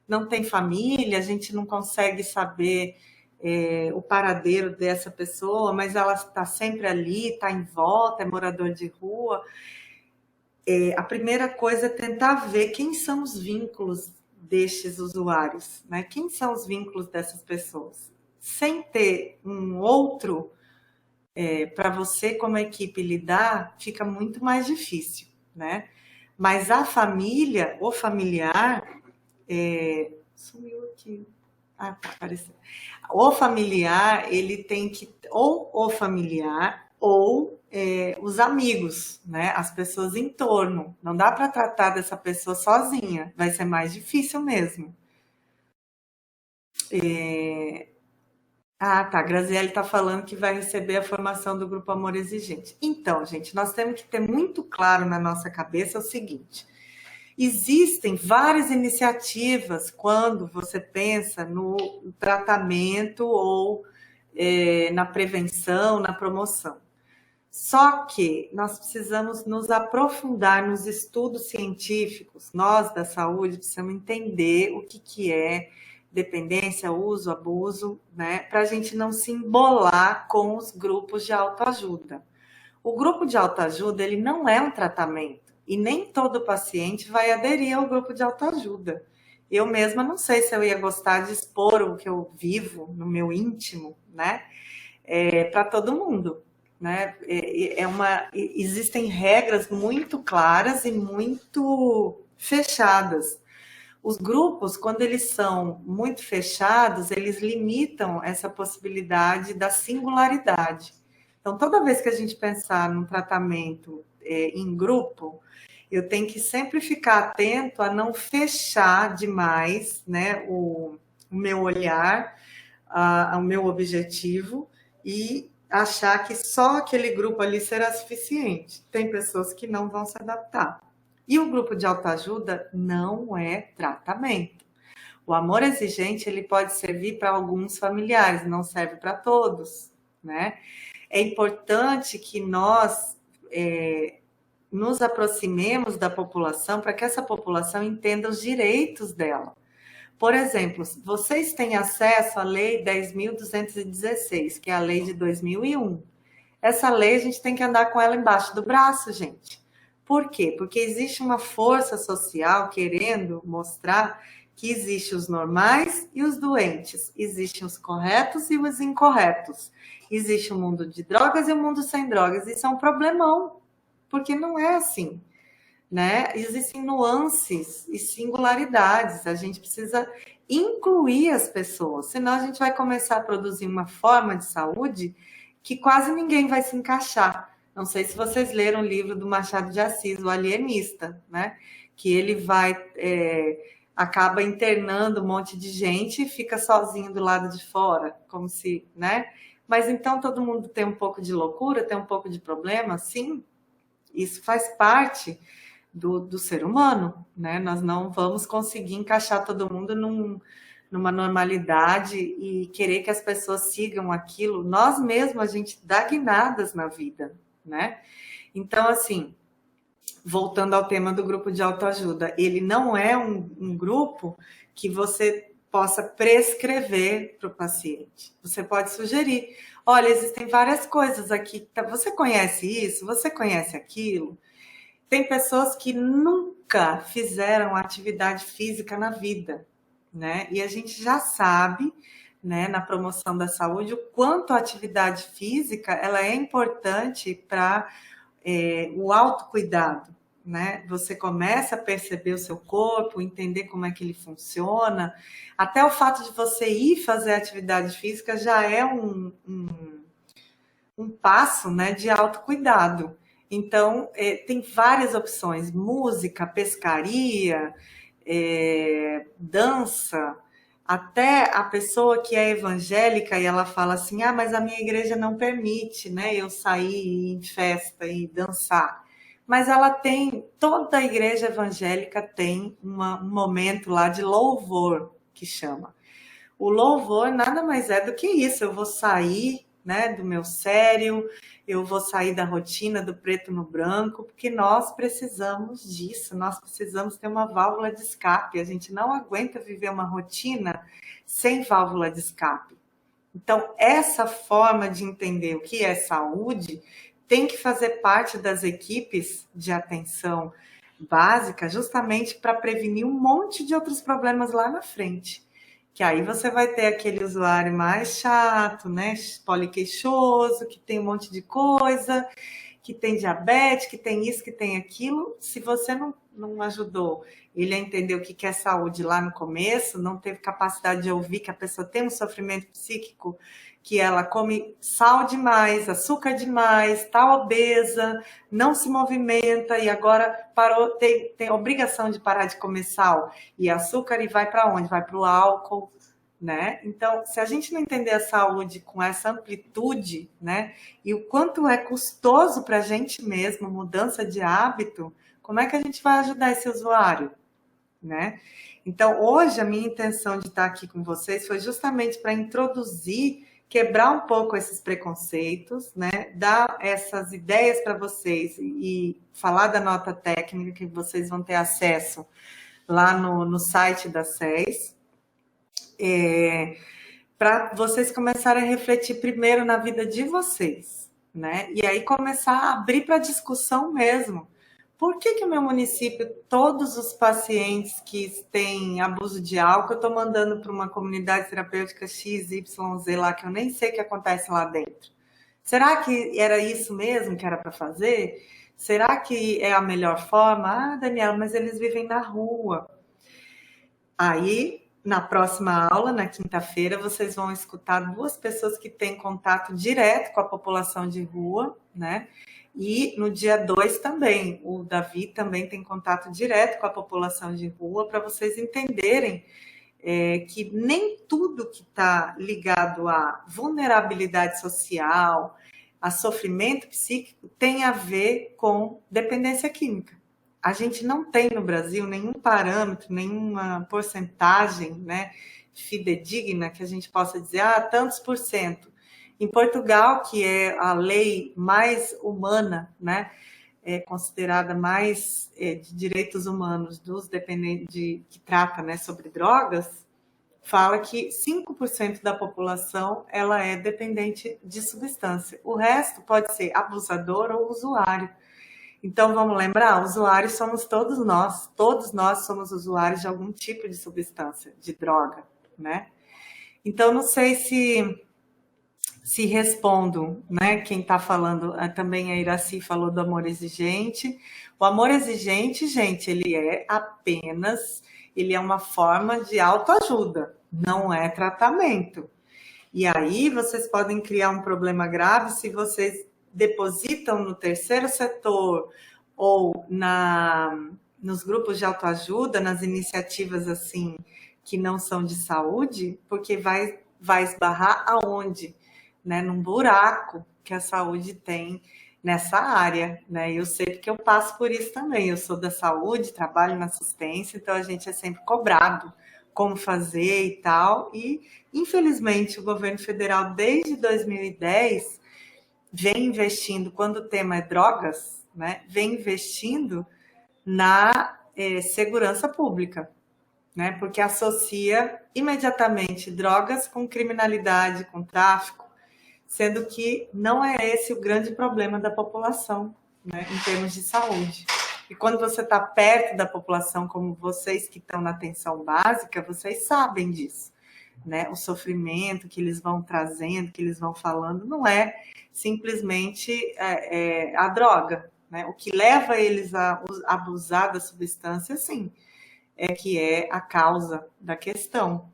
não tem família, a gente não consegue saber o paradeiro dessa pessoa, mas ela está sempre ali, está em volta, é morador de rua. A primeira coisa é tentar ver quem são os vínculos destes usuários, né? Quem são os vínculos dessas pessoas? Sem ter um outro para você, como equipe, lidar, fica muito mais difícil, né? Mas a família, o familiar, sumiu aqui. Ah, tá, apareceu. O familiar, ele tem que, ou o familiar, ou os amigos, né? As pessoas em torno. Não dá para tratar dessa pessoa sozinha, vai ser mais difícil mesmo. Ah, tá. A Graziele está falando que vai receber a formação do Grupo Amor Exigente. Então, gente, nós temos que ter muito claro na nossa cabeça o seguinte: existem várias iniciativas quando você pensa no tratamento ou na prevenção, na promoção. Só que nós precisamos nos aprofundar nos estudos científicos, nós da saúde precisamos entender o que é dependência, uso, abuso, né? Para a gente não se embolar com os grupos de autoajuda. O grupo de autoajuda, ele não é um tratamento, e nem todo paciente vai aderir ao grupo de autoajuda. Eu mesma não sei se eu ia gostar de expor o que eu vivo no meu íntimo, né? Para todo mundo. né? Existem regras muito claras e muito fechadas. Os grupos, quando eles são muito fechados, eles limitam essa possibilidade da singularidade. Então, toda vez que a gente pensar num tratamento em grupo, eu tenho que sempre ficar atento a não fechar demais, né, o meu olhar, o meu objetivo, e achar que só aquele grupo ali será suficiente. Tem pessoas que não vão se adaptar. E o grupo de autoajuda não é tratamento. O amor exigente, ele pode servir para alguns familiares, não serve para todos, né? É importante que nós nos aproximemos da população para que essa população entenda os direitos dela. Por exemplo, vocês têm acesso à Lei 10.216, que é a lei de 2001. Essa lei a gente tem que andar com ela embaixo do braço, gente. Por quê? Porque existe uma força social querendo mostrar que existem os normais e os doentes, existem os corretos e os incorretos, existe o mundo de drogas e o mundo sem drogas. Isso é um problemão, porque não é assim, né? Existem nuances e singularidades, a gente precisa incluir as pessoas, senão a gente vai começar a produzir uma forma de saúde que quase ninguém vai se encaixar. Não sei se vocês leram o livro do Machado de Assis, O Alienista, né? Que ele acaba internando um monte de gente e fica sozinho do lado de fora, como se, né? Mas então todo mundo tem um pouco de loucura, tem um pouco de problema? Sim, isso faz parte do ser humano, né? Nós não vamos conseguir encaixar todo mundo numa normalidade e querer que as pessoas sigam aquilo. Nós mesmos, a gente dá guinadas na vida, né? Então, assim, voltando ao tema do grupo de autoajuda, ele não é um grupo que você possa prescrever para o paciente. Você pode sugerir, olha, existem várias coisas aqui, você conhece isso? Você conhece aquilo? Tem pessoas que nunca fizeram atividade física na vida, né? E a gente já sabe, né, na promoção da saúde, o quanto a atividade física ela é importante para o autocuidado, né? Você começa a perceber o seu corpo, entender como é que ele funciona. Até o fato de você ir fazer atividade física já é um passo, né, de autocuidado. Então, tem várias opções: música, pescaria, dança. Até a pessoa que é evangélica e ela fala assim, mas a minha igreja não permite, né, eu sair em festa e dançar. Mas ela tem, toda a igreja evangélica tem um momento lá de louvor, que chama. O louvor nada mais é do que isso, eu vou sair, né, do meu sério, eu vou sair da rotina do preto no branco, porque nós precisamos disso, nós precisamos ter uma válvula de escape, a gente não aguenta viver uma rotina sem válvula de escape. Então, essa forma de entender o que é saúde tem que fazer parte das equipes de atenção básica, justamente para prevenir um monte de outros problemas lá na frente. Que aí você vai ter aquele usuário mais chato, né? Poliqueixoso, que tem um monte de coisa, que tem diabetes, que tem isso, que tem aquilo. Se você não ajudou ele a entender o que é saúde lá no começo, não teve capacidade de ouvir que a pessoa tem um sofrimento psíquico, que ela come sal demais, açúcar demais, está obesa, não se movimenta e agora parou, tem a obrigação de parar de comer sal e açúcar e vai para onde? Vai para o álcool, né? Então, se a gente não entender a saúde com essa amplitude, né, e o quanto é custoso para a gente mesmo, mudança de hábito, como é que a gente vai ajudar esse usuário, né? Então, hoje, a minha intenção de estar aqui com vocês foi justamente para introduzir, quebrar um pouco esses preconceitos, né? Dar essas ideias para vocês e falar da nota técnica que vocês vão ter acesso lá no site da SES, para vocês começarem a refletir primeiro na vida de vocês, né? E aí começar a abrir para discussão mesmo. Por que o meu município, todos os pacientes que têm abuso de álcool, eu estou mandando para uma comunidade terapêutica XYZ lá, que eu nem sei o que acontece lá dentro? Será que era isso mesmo que era para fazer? Será que é a melhor forma? Ah, Daniela, mas eles vivem na rua. Aí, na próxima aula, na quinta-feira, vocês vão escutar duas pessoas que têm contato direto com a população de rua, né? E no dia 2 também, o Davi também tem contato direto com a população de rua, para vocês entenderem que nem tudo que está ligado à vulnerabilidade social, a sofrimento psíquico, tem a ver com dependência química. A gente não tem no Brasil nenhum parâmetro, nenhuma porcentagem, né, fidedigna que a gente possa dizer, tantos por cento. Em Portugal, que é a lei mais humana, né, é considerada mais de direitos humanos dos dependentes que trata, né, sobre drogas, fala que 5% da população ela é dependente de substância. O resto pode ser abusador ou usuário. Então, vamos lembrar, usuários somos todos nós somos usuários de algum tipo de substância, de droga, né? Então, não sei se respondo, né? Quem está falando, também a Iraci falou do amor exigente. O amor exigente, gente, ele é uma forma de autoajuda, não é tratamento. E aí vocês podem criar um problema grave se vocês depositam no terceiro setor ou nos grupos de autoajuda, nas iniciativas assim que não são de saúde, porque vai esbarrar aonde? Né? Num buraco que a saúde tem nessa área, né? Eu sei porque eu passo por isso também. Eu sou da saúde, trabalho na assistência, então a gente é sempre cobrado como fazer e tal. E, infelizmente, o governo federal, desde 2010, vem investindo, quando o tema é drogas, né? Vem investindo na segurança pública, né? Porque associa imediatamente drogas com criminalidade, com tráfico, sendo que não é esse o grande problema da população, né, em termos de saúde. E quando você está perto da população, como vocês que estão na atenção básica, vocês sabem disso, né? O sofrimento que eles vão trazendo, que eles vão falando, não é simplesmente a droga, né? O que leva eles a abusar da substância, sim, que é a causa da questão.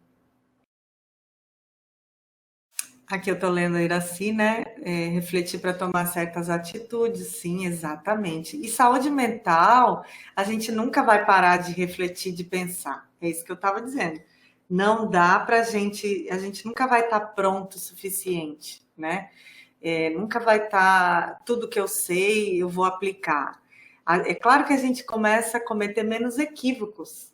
Aqui eu estou lendo a Iraci, né? Refletir para tomar certas atitudes, sim, exatamente. E saúde mental, a gente nunca vai parar de refletir, de pensar. É isso que eu estava dizendo. Não dá para a gente nunca vai estar pronto o suficiente, né? Nunca vai estar tudo que eu sei, eu vou aplicar. É claro que a gente começa a cometer menos equívocos,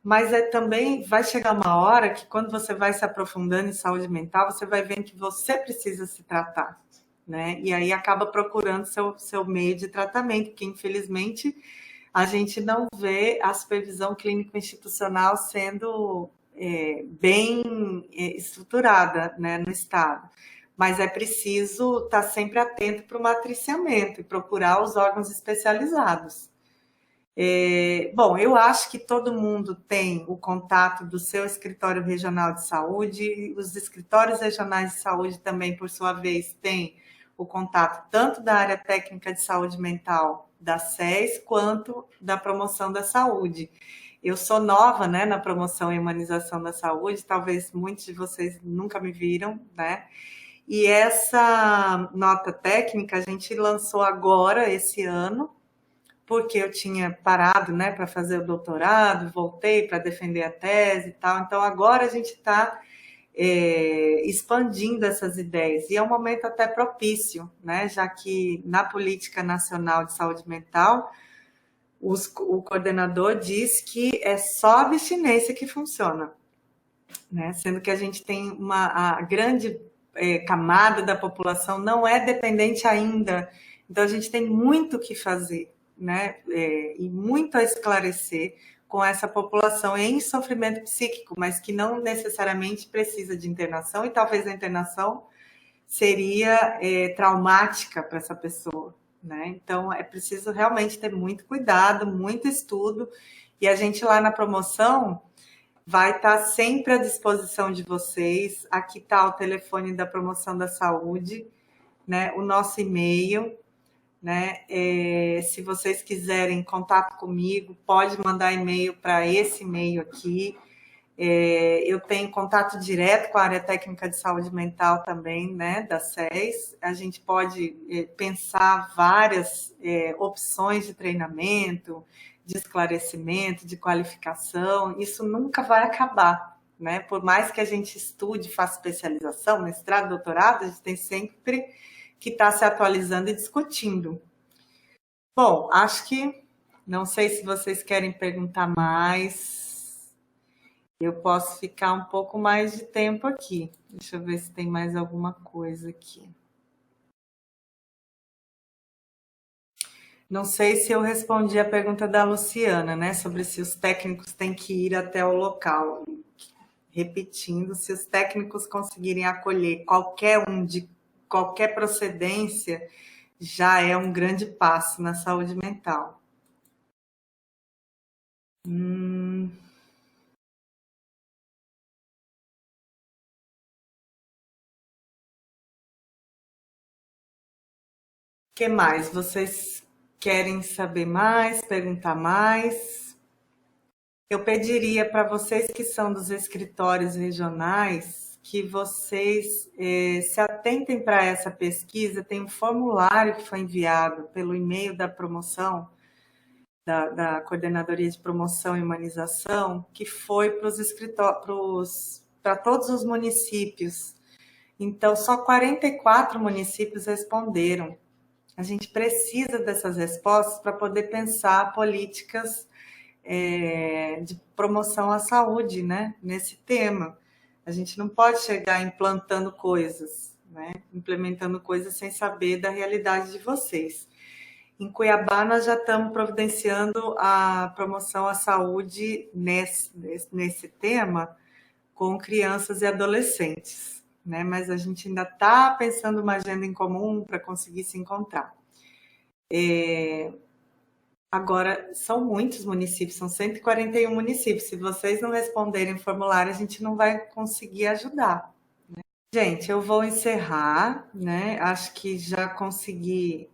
mas também vai chegar uma hora que quando você vai se aprofundando em saúde mental, você vai vendo que você precisa se tratar, né? E aí acaba procurando seu meio de tratamento, porque infelizmente a gente não vê a supervisão clínico-institucional sendo bem estruturada, né, no Estado. Mas é preciso estar sempre atento para o matriciamento e procurar os órgãos especializados. Bom, eu acho que todo mundo tem o contato do seu escritório regional de saúde, os escritórios regionais de saúde também, por sua vez, têm o contato tanto da área técnica de saúde mental da SES, quanto da promoção da saúde. Eu sou nova, né, na promoção e humanização da saúde, talvez muitos de vocês nunca me viram, né? E essa nota técnica a gente lançou agora, esse ano, porque eu tinha parado, né, para fazer o doutorado, voltei para defender a tese e tal. Então, agora a gente está expandindo essas ideias. E é um momento até propício, né, já que na Política Nacional de Saúde Mental, o coordenador diz que é só a abstinência que funciona, né, sendo que a gente tem a grande camada da população não é dependente ainda. Então, a gente tem muito o que fazer, né? E muito a esclarecer com essa população em sofrimento psíquico, mas que não necessariamente precisa de internação, e talvez a internação seria traumática para essa pessoa, né? Então, é preciso realmente ter muito cuidado, muito estudo, e a gente lá na promoção vai estar sempre à disposição de vocês. Aqui está o telefone da promoção da saúde, né, o nosso e-mail, né? Se vocês quiserem contato comigo, pode mandar e-mail para esse e-mail aqui. Eu tenho contato direto com a área técnica de saúde mental também, né, da SES. A gente pode pensar várias opções de treinamento, de esclarecimento, de qualificação. Isso nunca vai acabar, né? Por mais que a gente estude, faça especialização, mestrado, doutorado, a gente tem sempre que está se atualizando e discutindo. Bom, acho que, não sei se vocês querem perguntar mais, eu posso ficar um pouco mais de tempo aqui. Deixa eu ver se tem mais alguma coisa aqui. Não sei se eu respondi a pergunta da Luciana, né, sobre se os técnicos têm que ir até o local. Repetindo, se os técnicos conseguirem acolher qualquer um de qualquer procedência, já é um grande passo na saúde mental. Que mais? Vocês querem saber mais, perguntar mais? Eu pediria para vocês que são dos escritórios regionais que vocês se atentem para essa pesquisa. Tem um formulário que foi enviado pelo e-mail da promoção, da Coordenadoria de Promoção e Humanização, que foi para os escritórios, para todos os municípios. Então, só 44 municípios responderam. A gente precisa dessas respostas para poder pensar políticas de promoção à saúde, né, nesse tema. A gente não pode chegar implantando coisas, né, implementando coisas sem saber da realidade de vocês. Em Cuiabá, nós já estamos providenciando a promoção à saúde nesse tema com crianças e adolescentes, né? Mas a gente ainda está pensando uma agenda em comum para conseguir se encontrar. Agora, são muitos municípios, são 141 municípios. Se vocês não responderem o formulário, a gente não vai conseguir ajudar, né? Gente, eu vou encerrar, né? Acho que já consegui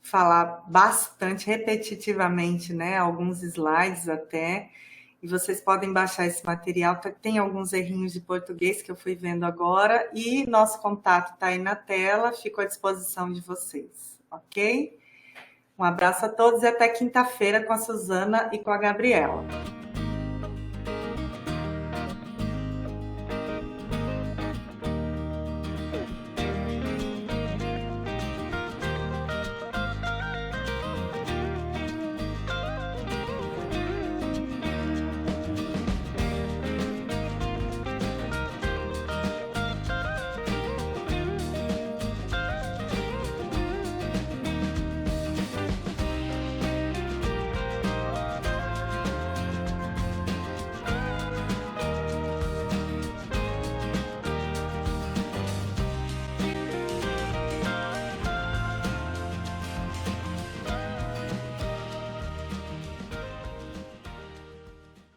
falar bastante, repetitivamente, né? Alguns slides até. E vocês podem baixar esse material. Tem alguns errinhos de português que eu fui vendo agora. E nosso contato está aí na tela. Fico à disposição de vocês, ok? Um abraço a todos e até quinta-feira com a Suzana e com a Gabriela.